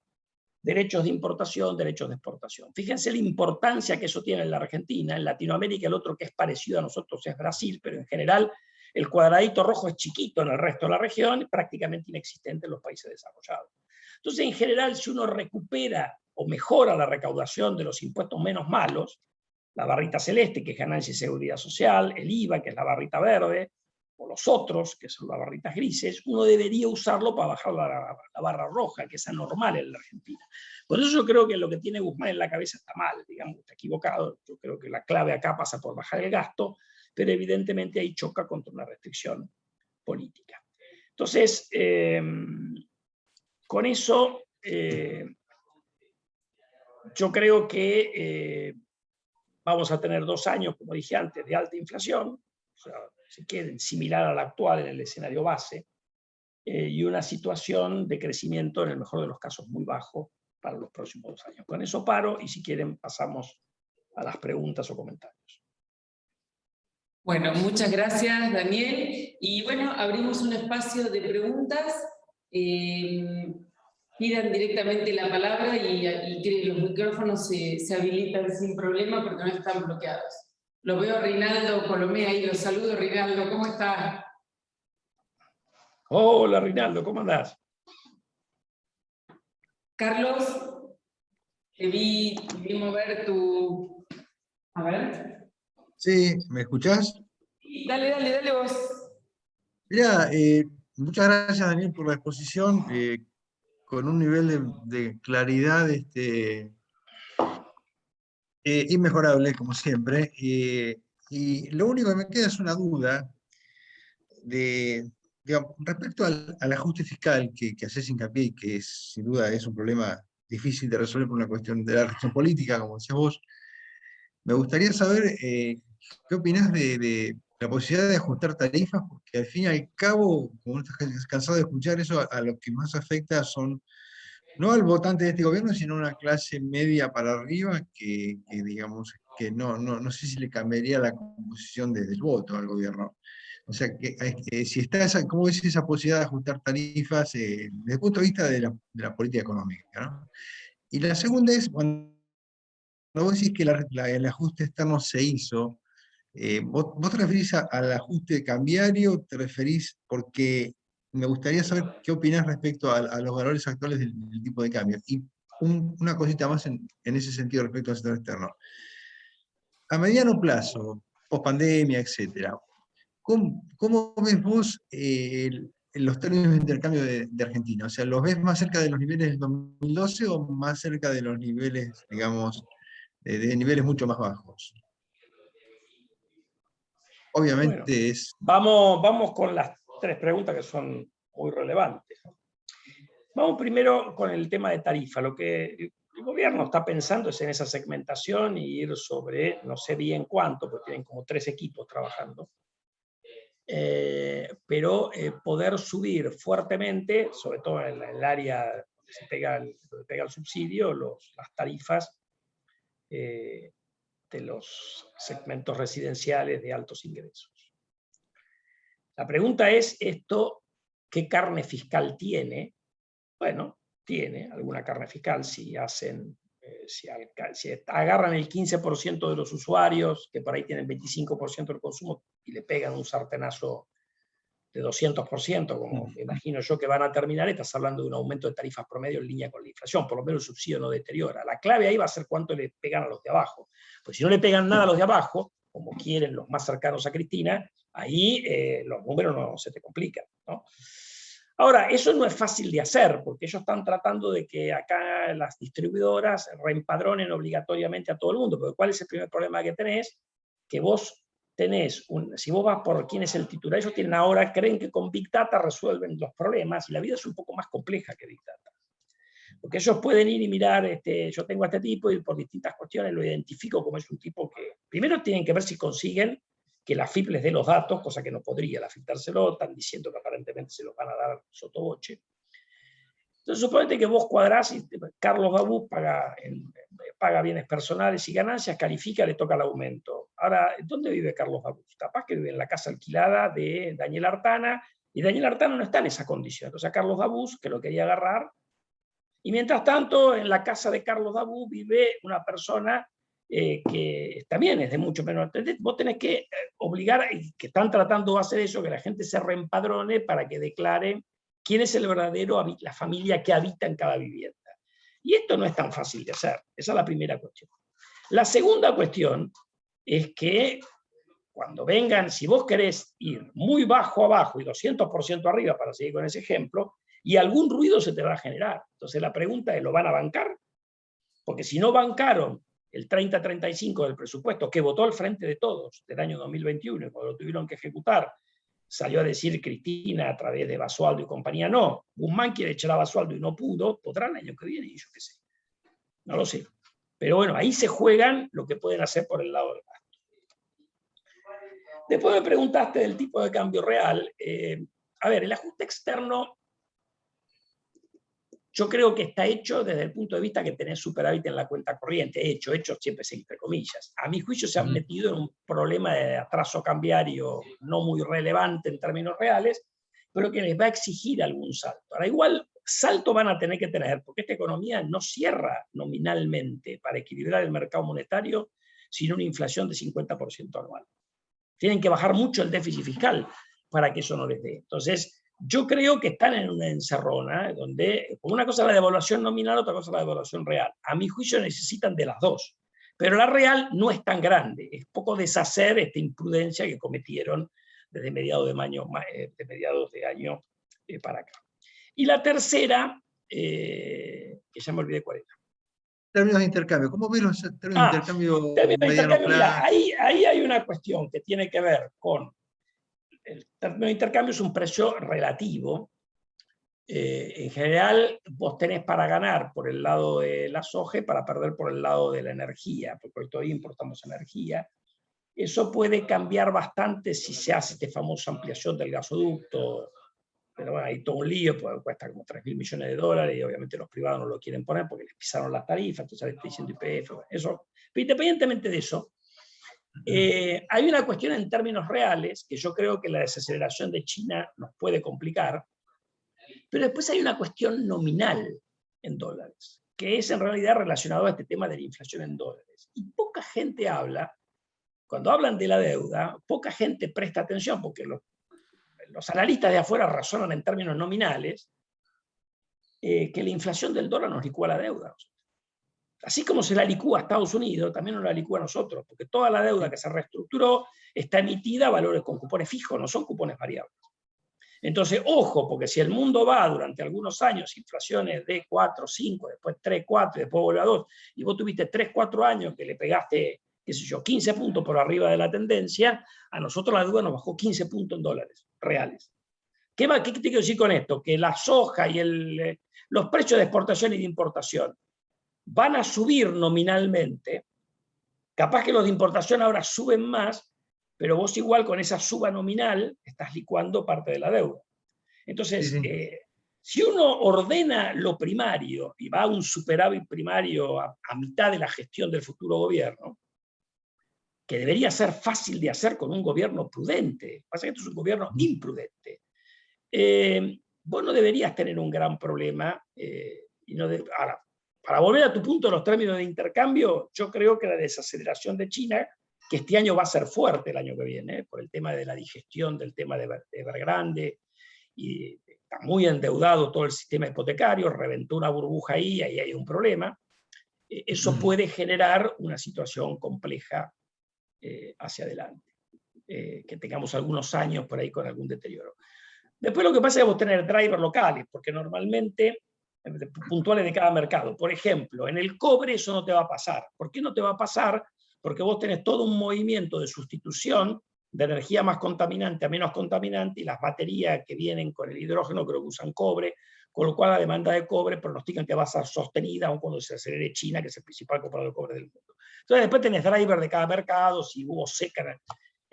derechos de importación, derechos de exportación. Fíjense la importancia que eso tiene en la Argentina. En Latinoamérica el otro que es parecido a nosotros es Brasil, pero en general el cuadradito rojo es chiquito en el resto de la región y prácticamente inexistente en los países desarrollados. Entonces, en general, si uno recupera o mejora la recaudación de los impuestos menos malos, la barrita celeste, que es ganancia y seguridad social, el IVA, que es la barrita verde, o los otros, que son las barritas grises, uno debería usarlo para bajar la barra roja, que es anormal en la Argentina. Por eso yo creo que lo que tiene Guzmán en la cabeza está mal, digamos, está equivocado. Yo creo que la clave acá pasa por bajar el gasto, pero evidentemente ahí choca contra una restricción política. Entonces, con eso, yo creo que vamos a tener 2 años, como dije antes, de alta inflación, o sea, si quieren, similar a la actual en el escenario base, y una situación de crecimiento, en el mejor de los casos, muy bajo para los próximos 2 años. Con eso paro y si quieren pasamos a las preguntas o comentarios. Bueno, muchas gracias, Daniel. Y bueno, abrimos un espacio de preguntas. Pidan directamente la palabra y que los micrófonos se habilitan sin problema porque no están bloqueados. Lo veo a Rinaldo Colomé ahí, los saludo. Rinaldo, ¿cómo estás? Hola, Rinaldo, ¿cómo andás? Carlos, te vi mover tu... A ver. Sí, ¿me escuchás? Dale vos. Mirá, muchas gracias, Daniel, por la exposición, con un nivel de claridad inmejorable, como siempre. Y lo único que me queda es una duda digamos, respecto al ajuste fiscal que haces hincapié, y que sin duda es un problema difícil de resolver por una cuestión de la reacción política, como decías vos. Me gustaría saber qué opinás de la posibilidad de ajustar tarifas, porque al fin y al cabo, como no estás cansado de escuchar eso, a lo que más afecta son, no al votante de este gobierno, sino a una clase media para arriba que digamos, que no sé si le cambiaría la composición del voto al gobierno. O sea, si está ¿cómo ves esa posibilidad de ajustar tarifas desde el punto de vista de la política económica, ¿no? Y la segunda es, cuando vos decís que el ajuste externo se hizo, ¿vos te referís al ajuste cambiario? ¿Te referís? Porque me gustaría saber qué opinás respecto a los valores actuales del tipo de cambio. Y una cosita más en ese sentido respecto al sector externo. A mediano plazo, pospandemia, etc., ¿cómo ves vos los términos de intercambio de Argentina? O sea, ¿los ves más cerca de los niveles del 2012 o más cerca de los niveles, digamos, de niveles mucho más bajos? Obviamente bueno, vamos con las 3 preguntas que son muy relevantes. Vamos primero con el tema de tarifa. Lo que el gobierno está pensando es en esa segmentación y ir sobre, no sé bien cuánto, porque tienen como 3 equipos trabajando, pero poder subir fuertemente, sobre todo en el área donde se pega el subsidio, las tarifas de los segmentos residenciales de altos ingresos. La pregunta es, ¿esto qué carne fiscal tiene? Bueno, tiene alguna carne fiscal si agarran el 15% de los usuarios, que por ahí tienen 25% del consumo, y le pegan un sartenazo de 200%, como me imagino yo que van a terminar, estás hablando de un aumento de tarifas promedio en línea con la inflación, por lo menos el subsidio no deteriora. La clave ahí va a ser cuánto le pegan a los de abajo. Pues si no le pegan nada a los de abajo, como quieren los más cercanos a Cristina, ahí los números no se te complican, ¿no? Ahora, eso no es fácil de hacer, porque ellos están tratando de que acá las distribuidoras reempadronen obligatoriamente a todo el mundo, porque ¿cuál es el primer problema que tenés? Que vos tenés, si vos vas por quién es el titular, ellos tienen ahora, creen que con Big Data resuelven los problemas, y la vida es un poco más compleja que Big Data. Porque ellos pueden ir y mirar, yo tengo a este tipo y por distintas cuestiones lo identifico como es un tipo que, primero tienen que ver si consiguen que la AFIP les dé los datos, cosa que no podría la AFIP dárselo, están diciendo que aparentemente se los van a dar sotoboche. Entonces, suponete que vos cuadrás y Carlos Dabú paga bienes personales y ganancias, califica, le toca el aumento. Ahora, ¿dónde vive Carlos Dabú? Capaz que vive en la casa alquilada de Daniel Artana, y Daniel Artana no está en esa condición. Entonces, a Carlos Dabú, que lo quería agarrar, y mientras tanto, en la casa de Carlos Dabú vive una persona que también es de mucho menor. Vos tenés que obligar, que están tratando de hacer eso, que la gente se reempadrone para que declare quién es el verdadero, la familia que habita en cada vivienda. Y esto no es tan fácil de hacer. Esa es la primera cuestión. La segunda cuestión es que cuando vengan, si vos querés ir muy bajo abajo y 200% arriba, para seguir con ese ejemplo, y algún ruido se te va a generar. Entonces la pregunta es, ¿lo van a bancar? Porque si no bancaron el 30-35 del presupuesto que votó el Frente de Todos del año 2021, y cuando lo tuvieron que ejecutar, salió a decir Cristina a través de Basualdo y compañía, no, Guzmán quiere echar a Basualdo y no pudo, podrá el año que viene, y yo qué sé. No lo sé. Pero bueno, ahí se juegan lo que pueden hacer por el lado del gasto. Después me preguntaste del tipo de cambio real. A ver, el ajuste externo yo creo que está hecho desde el punto de vista que tenés superávit en la cuenta corriente. Hecho siempre se entre comillas. A mi juicio se han metido en un problema de atraso cambiario no muy relevante en términos reales, pero que les va a exigir algún salto. Ahora, igual salto van a tener que tener, porque esta economía no cierra nominalmente para equilibrar el mercado monetario sin una inflación de 50% anual. Tienen que bajar mucho el déficit fiscal para que eso no les dé. Entonces, yo creo que están en una encerrona donde una cosa es la devaluación nominal, otra cosa es la devaluación real. A mi juicio necesitan de las dos. Pero la real no es tan grande. Es poco deshacer esta imprudencia que cometieron desde mediados de año para acá. Y la tercera, que ya me olvidé cuál era. Términos de intercambio. ¿Cómo ves los términos de intercambio mediano plazo? Mira, ahí hay una cuestión que tiene que ver con el término de intercambio. Es un precio relativo. En general, vos tenés para ganar por el lado de la soja y para perder por el lado de la energía, porque todavía importamos energía. Eso puede cambiar bastante si se hace esta famosa ampliación del gasoducto, pero bueno, hay todo un lío, porque cuesta como 3.000 millones de dólares y obviamente los privados no lo quieren poner porque les pisaron las tarifas, entonces le estoy diciendo YPF, bueno, eso. Pero independientemente de eso, hay una cuestión en términos reales que yo creo que la desaceleración de China nos puede complicar, pero después hay una cuestión nominal en dólares, que es en realidad relacionado a este tema de la inflación en dólares. Y poca gente habla, cuando hablan de la deuda, poca gente presta atención, porque los analistas de afuera razonan en términos nominales, que la inflación del dólar nos licúa la deuda. Así como se la licúa a Estados Unidos, también nos la licúa a nosotros, porque toda la deuda que se reestructuró está emitida a valores con cupones fijos, no son cupones variables. Entonces, ojo, porque si el mundo va durante algunos años, inflaciones de 4, 5, después 3, 4, después vuelve a 2, y vos tuviste 3, 4 años que le pegaste, qué sé yo, 15 puntos por arriba de la tendencia, a nosotros la deuda nos bajó 15 puntos en dólares reales. ¿Qué te quiero decir con esto? Que la soja y los precios de exportación y de importación van a subir nominalmente, capaz que los de importación ahora suben más, pero vos igual con esa suba nominal estás licuando parte de la deuda. Entonces, si uno ordena lo primario y va a un superávit primario a mitad de la gestión del futuro gobierno, que debería ser fácil de hacer con un gobierno prudente, pasa que esto es un gobierno imprudente, vos no deberías tener un gran problema. Ahora, para volver a tu punto de los términos de intercambio, yo creo que la desaceleración de China, que este año va a ser fuerte el año que viene, por el tema de la digestión del tema de Evergrande, y está muy endeudado todo el sistema hipotecario, reventó una burbuja ahí hay un problema, eso puede generar una situación compleja hacia adelante, que tengamos algunos años por ahí con algún deterioro. Después lo que pasa es que vos tener drivers locales, porque normalmente puntuales de cada mercado. Por ejemplo, en el cobre eso no te va a pasar. ¿Por qué no te va a pasar? Porque vos tenés todo un movimiento de sustitución de energía más contaminante a menos contaminante, y las baterías que vienen con el hidrógeno creo que usan cobre, con lo cual la demanda de cobre pronostican que va a ser sostenida aun cuando se acelere China, que es el principal comprador de cobre del mundo. Entonces después tenés driver de cada mercado, si hubo seca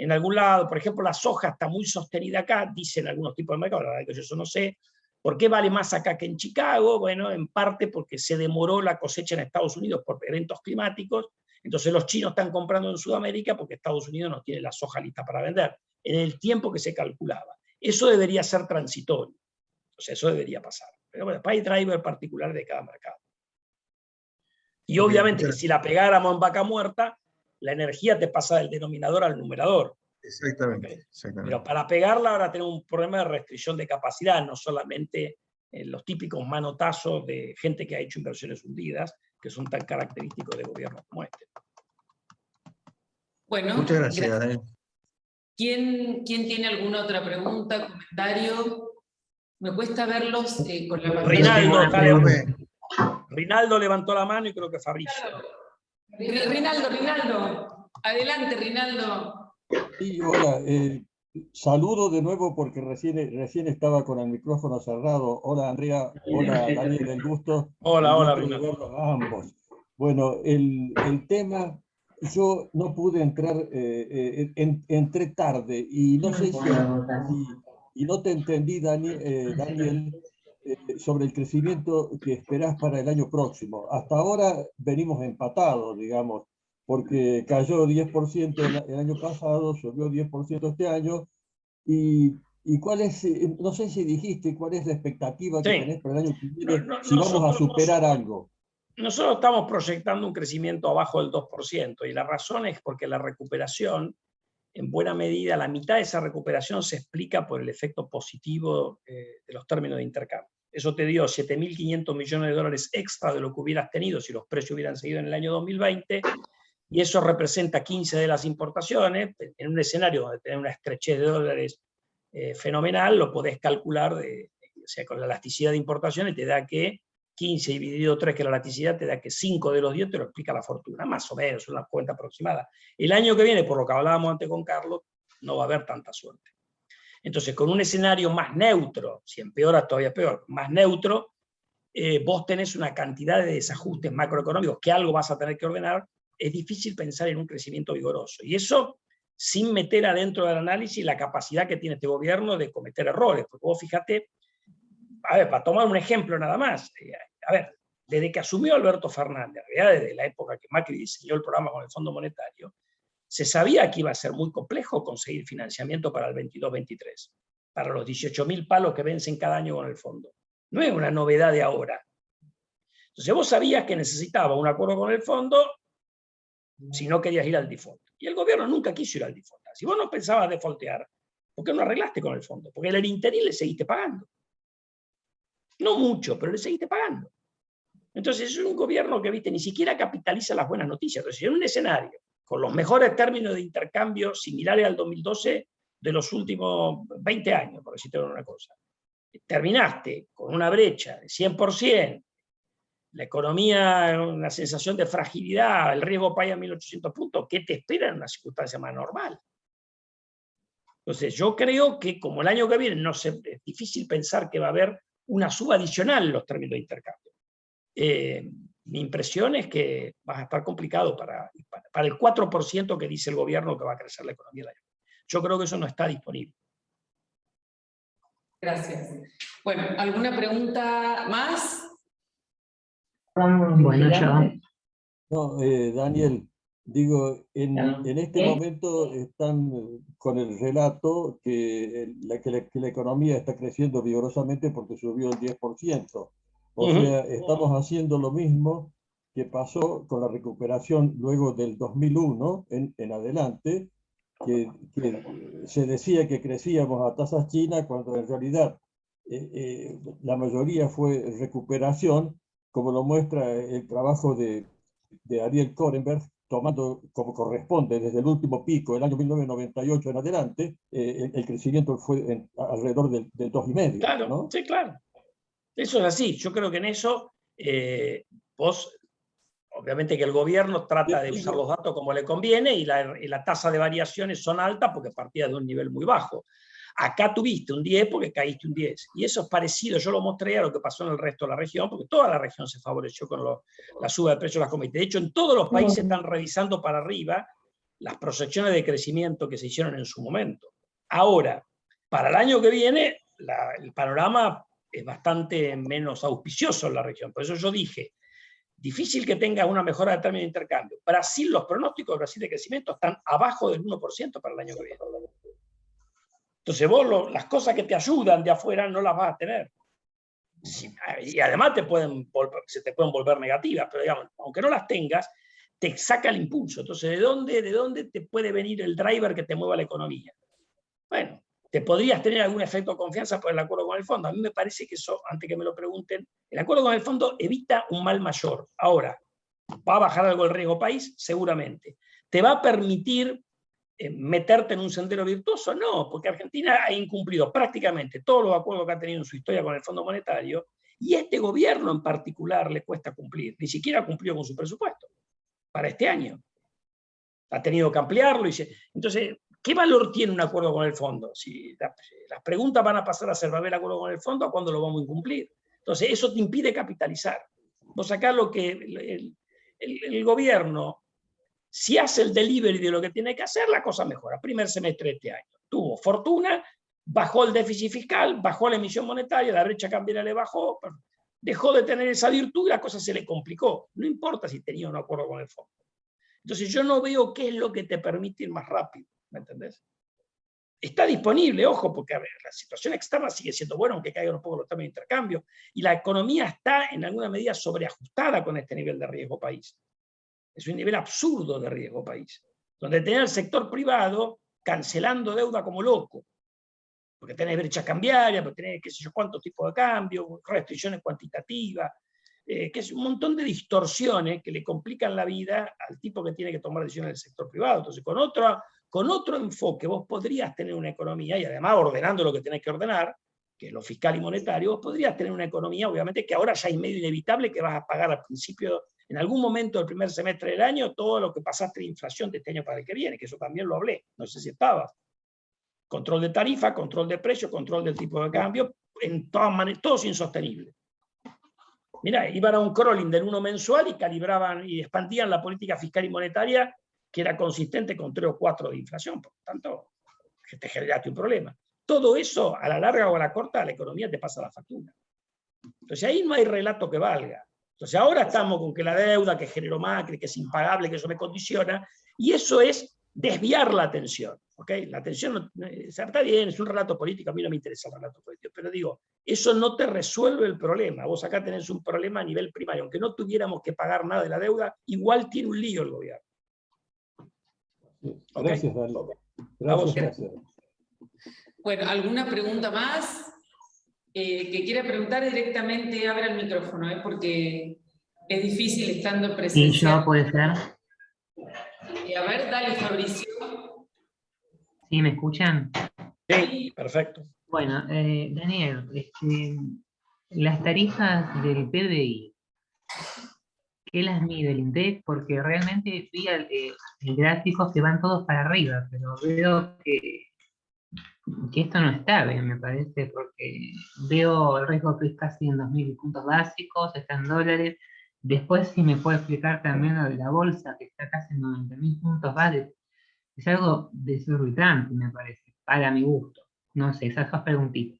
en algún lado. Por ejemplo, la soja está muy sostenida acá, dicen algunos tipos de mercado, la verdad que yo eso no sé. ¿Por qué vale más acá que en Chicago? Bueno, en parte porque se demoró la cosecha en Estados Unidos por eventos climáticos. Entonces los chinos están comprando en Sudamérica porque Estados Unidos no tiene la soja lista para vender en el tiempo que se calculaba. Eso debería ser transitorio. O sea, eso debería pasar. Pero bueno, hay driver particular de cada mercado. Y obviamente que si la pegáramos en vaca muerta, la energía te pasa del denominador al numerador. Exactamente, exactamente. Pero para pegarla ahora tenemos un problema de restricción de capacidad, no solamente los típicos manotazos de gente que ha hecho inversiones hundidas, que son tan característicos de gobiernos como este. Bueno, Muchas gracias, Daniel. ¿Quién tiene alguna otra pregunta, comentario? Me cuesta verlos con la pantalla. Rinaldo levantó la mano y creo que Fabricio. Rinaldo. Adelante, Rinaldo. Sí, hola. Saludo de nuevo porque recién estaba con el micrófono cerrado. Hola, Andrea. Hola, Daniel, el gusto. Hola, de Rinaldo. verlos a ambos. Bueno, el tema, yo no pude entrar, entré tarde y no sé y no te entendí, Daniel, sobre el crecimiento que esperás para el año próximo. Hasta ahora venimos empatados, digamos, porque cayó 10% el año pasado, subió 10% este año, y cuál es, no sé si dijiste cuál es la expectativa que tenés para el año que viene, si vamos a superar algo. Nosotros estamos proyectando un crecimiento abajo del 2%, y la razón es porque la recuperación, en buena medida, la mitad de esa recuperación se explica por el efecto positivo de los términos de intercambio. Eso te dio 7.500 millones de dólares extra de lo que hubieras tenido si los precios hubieran seguido en el año 2020, y eso representa 15 de las importaciones. En un escenario donde tenés una estrechez de dólares fenomenal, lo podés calcular o sea, con la elasticidad de importaciones te da que 15 dividido 3, que la elasticidad te da que 5 de los 10 te lo explica la fortuna, más o menos, una cuenta aproximada. El año que viene, por lo que hablábamos antes con Carlos, no va a haber tanta suerte. Entonces, con un escenario más neutro, si empeora todavía peor, más neutro, vos tenés una cantidad de desajustes macroeconómicos que algo vas a tener que ordenar. Es difícil pensar en un crecimiento vigoroso. Y eso sin meter adentro del análisis la capacidad que tiene este gobierno de cometer errores. Porque vos fíjate, a ver, para tomar un ejemplo nada más, a ver, desde que asumió Alberto Fernández, en realidad desde la época que Macri diseñó el programa con el Fondo Monetario, se sabía que iba a ser muy complejo conseguir financiamiento para el 22-23, para los 18.000 palos que vencen cada año con el fondo. No es una novedad de ahora. Entonces vos sabías que necesitaba un acuerdo con el fondo si no querías ir al default. Y el gobierno nunca quiso ir al default. Si vos no pensabas defaultear, ¿por qué no arreglaste con el fondo? Porque el interín le seguiste pagando. No mucho, pero le seguiste pagando. Entonces es un gobierno que, viste, ni siquiera capitaliza las buenas noticias. Entonces, en un escenario con los mejores términos de intercambio similares al 2012 de los últimos 20 años, por decirte una cosa, terminaste con una brecha de 100%, la economía, una sensación de fragilidad, el riesgo país a 1.800 puntos, ¿qué te espera en una circunstancia más normal? Entonces yo creo que como el año que viene es difícil pensar que va a haber una suba adicional en los términos de intercambio. Mi impresión es que va a estar complicado para el 4% que dice el gobierno que va a crecer la economía del año. Yo creo que eso no está disponible. Gracias. Bueno, ¿alguna pregunta más? Bueno, yo. No, Daniel, digo, en este momento están con el relato que la economía está creciendo vigorosamente porque subió el 10%. O sea, estamos haciendo lo mismo que pasó con la recuperación luego del 2001 en adelante, que se decía que crecíamos a tasas chinas cuando en realidad la mayoría fue recuperación, como lo muestra el trabajo de Ariel Korenberg, tomando como corresponde desde el último pico, el año 1998 en adelante, el crecimiento fue alrededor del 2,5%. Claro, ¿no? Sí, claro. Eso es así. Yo creo que en eso vos, obviamente que el gobierno trata de usar los datos como le conviene y la tasa de variaciones son altas porque partía de un nivel muy bajo. Acá tuviste un 10 porque caíste un 10. Y eso es parecido, yo lo mostré a lo que pasó en el resto de la región, porque toda la región se favoreció con la suba de precios de las commodities. De hecho, en todos los países están revisando para arriba las proyecciones de crecimiento que se hicieron en su momento. Ahora, para el año que viene, el panorama es bastante menos auspicioso en la región. Por eso yo dije, difícil que tenga una mejora de términos de intercambio. Brasil, los pronósticos de Brasil de crecimiento están abajo del 1% para el año que viene. Entonces vos las cosas que te ayudan de afuera no las vas a tener. Sí, y además se te pueden volver negativas, pero digamos, aunque no las tengas, te saca el impulso. Entonces, ¿de dónde te puede venir el driver que te mueva la economía? Bueno, te podrías tener algún efecto de confianza por el acuerdo con el fondo. A mí me parece que eso, antes que me lo pregunten, el acuerdo con el fondo evita un mal mayor. Ahora, ¿va a bajar algo el riesgo país? Seguramente. ¿Te va a permitir meterte en un sendero virtuoso? No, porque Argentina ha incumplido prácticamente todos los acuerdos que ha tenido en su historia con el Fondo Monetario, y este gobierno en particular le cuesta cumplir. Ni siquiera cumplió con su presupuesto para este año. Ha tenido que ampliarlo. Entonces, ¿qué valor tiene un acuerdo con el fondo? Si las preguntas van a pasar a ser, ¿va a haber acuerdo con el fondo? ¿A cuándo lo vamos a incumplir? Entonces, eso te impide capitalizar. Vos acá lo que el gobierno, si hace el delivery de lo que tiene que hacer, la cosa mejora. Primer semestre de este año. Tuvo fortuna, bajó el déficit fiscal, bajó la emisión monetaria, la brecha cambiaria le bajó, dejó de tener esa virtud y la cosa se le complicó. No importa si tenía un acuerdo con el fondo. Entonces yo no veo qué es lo que te permite ir más rápido, ¿me entendés? Está disponible, ojo, porque a ver, la situación externa sigue siendo buena, aunque caigan un poco los términos de intercambio, y la economía está en alguna medida sobreajustada con este nivel de riesgo país. Es un nivel absurdo de riesgo país, donde tenés el sector privado cancelando deuda como loco, porque tenés brecha cambiaria, porque tenés qué sé yo cuántos tipos de cambio, restricciones cuantitativas, que es un montón de distorsiones que le complican la vida al tipo que tiene que tomar decisiones del sector privado. Entonces, con otro enfoque vos podrías tener una economía, y además ordenando lo que tenés que ordenar, que es lo fiscal y monetario, vos podrías tener una economía, obviamente, que ahora ya es medio inevitable que vas a pagar al principio, en algún momento del primer semestre del año, todo lo que pasaste de inflación de este año para el que viene, que eso también lo hablé, no sé si estabas. Control de tarifa, control de precio, control del tipo de cambio, en todas maneras, todo es insostenible. Mirá, iban a un crawling del 1 mensual y calibraban y expandían la política fiscal y monetaria que era consistente con 3 o 4 de inflación. Por lo tanto, te generaste un problema. Todo eso, a la larga o a la corta, a la economía te pasa la factura. Entonces ahí no hay relato que valga. Entonces ahora estamos con que la deuda que generó Macri, que es impagable, que eso me condiciona, y eso es desviar la atención. ¿Okay? La atención está bien, es un relato político, a mí no me interesa el relato político, pero digo, eso no te resuelve el problema. Vos acá tenés un problema a nivel primario, aunque no tuviéramos que pagar nada de la deuda, igual tiene un lío el gobierno. Gracias, ¿Okay? Daniel. Gracias. Bueno, ¿alguna pregunta más? Que quiera preguntar directamente, abra el micrófono, porque es difícil estando presencial. Sí, yo puede ser. A ver, dale, Fabricio. ¿Sí me escuchan? Sí, perfecto. Bueno, Daniel, las tarifas del PBI, ¿qué las mide el INDEC? Porque realmente vi el gráfico que van todos para arriba, pero veo que esto no está bien, me parece, porque veo el riesgo que es casi en 2.000 puntos básicos, está en dólares. Después, si me puede explicar también lo de la bolsa, que está casi en 90.000 puntos básicos. Es algo desorbitante, me parece, para mi gusto. No sé, esas dos preguntitas.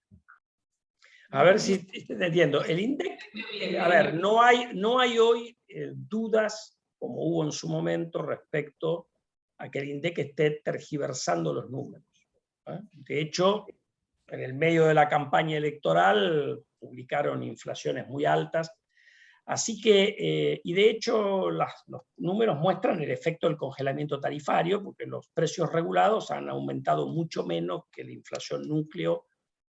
A ver si te entiendo. El INDEC, a ver, no hay hoy dudas, como hubo en su momento, respecto a que el INDEC esté tergiversando los números. De hecho, en el medio de la campaña electoral publicaron inflaciones muy altas. Así que, y de hecho los números muestran el efecto del congelamiento tarifario, porque los precios regulados han aumentado mucho menos que la inflación núcleo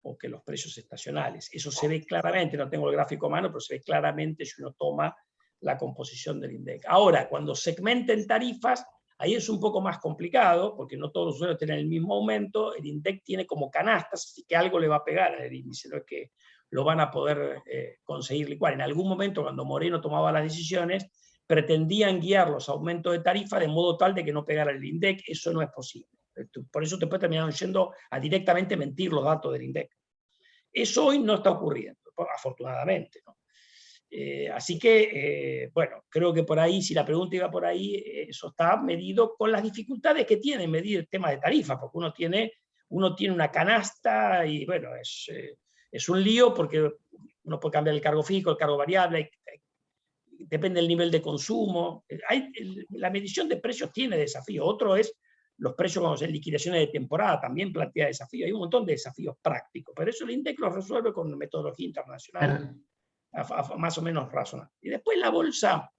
o que los precios estacionales. Eso se ve claramente, no tengo el gráfico a mano, pero se ve claramente si uno toma la composición del INDEC. Ahora, cuando segmenten tarifas, ahí es un poco más complicado, porque no todos los usuarios tienen el mismo aumento, el INDEC tiene como canastas, así que algo le va a pegar al índice, no es que lo van a poder conseguir licuar. En algún momento, cuando Moreno tomaba las decisiones, pretendían guiar los aumentos de tarifa de modo tal de que no pegara el INDEC. Eso no es posible. Por eso después terminaron yendo a directamente mentir los datos del INDEC. Eso hoy no está ocurriendo, afortunadamente, ¿no? Así que, bueno, creo que por ahí, si la pregunta iba por ahí, eso está medido con las dificultades que tiene medir el tema de tarifas, porque uno tiene una canasta y, bueno, es un lío porque uno puede cambiar el cargo fijo, el cargo variable, depende del nivel de consumo. La medición de precios tiene desafíos. Otro es los precios cuando se liquidaciones de temporada, también plantea desafíos. Hay un montón de desafíos prácticos, pero eso el INDEC lo resuelve con metodología internacional más o menos razonable. Y después la bolsa,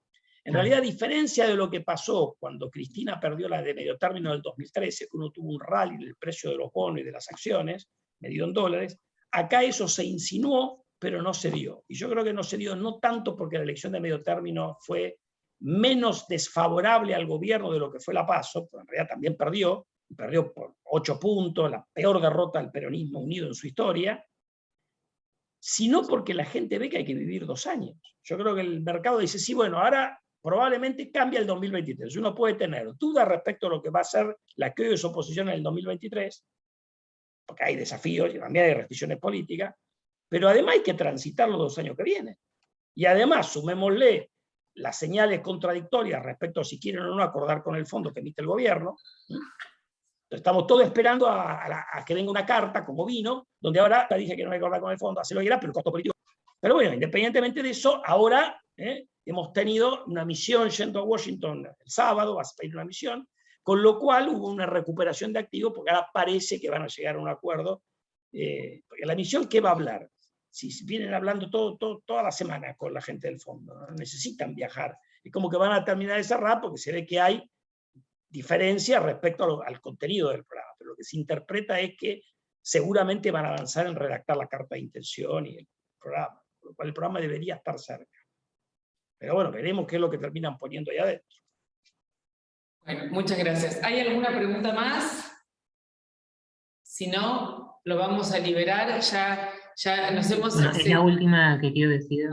en realidad, a diferencia de lo que pasó cuando Cristina perdió la de medio término del 2013, que uno tuvo un rally del precio de los bonos y de las acciones, medido en dólares, acá eso se insinuó, pero no se dio. Y yo creo que no se dio no tanto porque la elección de medio término fue menos desfavorable al gobierno de lo que fue la PASO, porque en realidad también perdió por 8 puntos, la peor derrota del peronismo unido en su historia, sino porque la gente ve que hay que vivir 2 años. Yo creo que el mercado dice, sí, bueno, ahora probablemente cambia el 2023. Uno puede tener dudas respecto a lo que va a ser la que hoy es oposición en el 2023, porque hay desafíos y también hay restricciones políticas, pero además hay que transitar los 2 años que vienen. Y además, sumémosle las señales contradictorias respecto a si quieren o no acordar con el fondo que emite el gobierno. Estamos todos esperando a que venga una carta, como vino, donde ahora dije que no hay que acordar con el fondo, hace lo que quiera, pero el costo político. Pero bueno, independientemente de eso, ahora hemos tenido una misión yendo a Washington el sábado, vas a pedir una misión, con lo cual hubo una recuperación de activos, porque ahora parece que van a llegar a un acuerdo. Porque la misión, ¿qué va a hablar? Si vienen hablando toda la semana con la gente del fondo, no necesitan viajar. Es como que van a terminar de cerrar porque se ve que hay diferencia respecto al contenido del programa. Pero lo que se interpreta es que seguramente van a avanzar en redactar la carta de intención y el programa, por lo cual el programa debería estar cerca. Pero bueno, veremos qué es lo que terminan poniendo ahí adentro. Bueno, muchas gracias. ¿Hay alguna pregunta más? Si no, lo vamos a liberar. Ya nos hemos Bueno, es la última que quiero decir.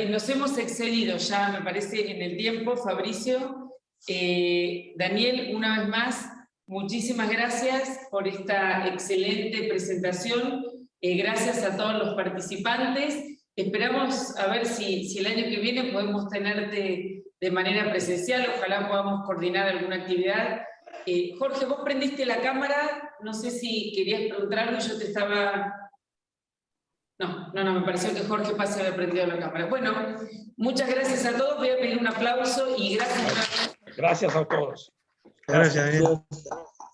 nos hemos excedido ya, me parece, en el tiempo, Fabricio. Daniel, una vez más, muchísimas gracias por esta excelente presentación. Gracias a todos los participantes. Esperamos a ver si el año que viene podemos tenerte de manera presencial. Ojalá podamos coordinar alguna actividad. Jorge, vos prendiste la cámara. No sé si querías preguntar algo. Yo te estaba... No, me pareció que Jorge Paz había prendido la cámara. Bueno, muchas gracias a todos. Voy a pedir un aplauso y gracias. Gracias a todos. Gracias, Daniel.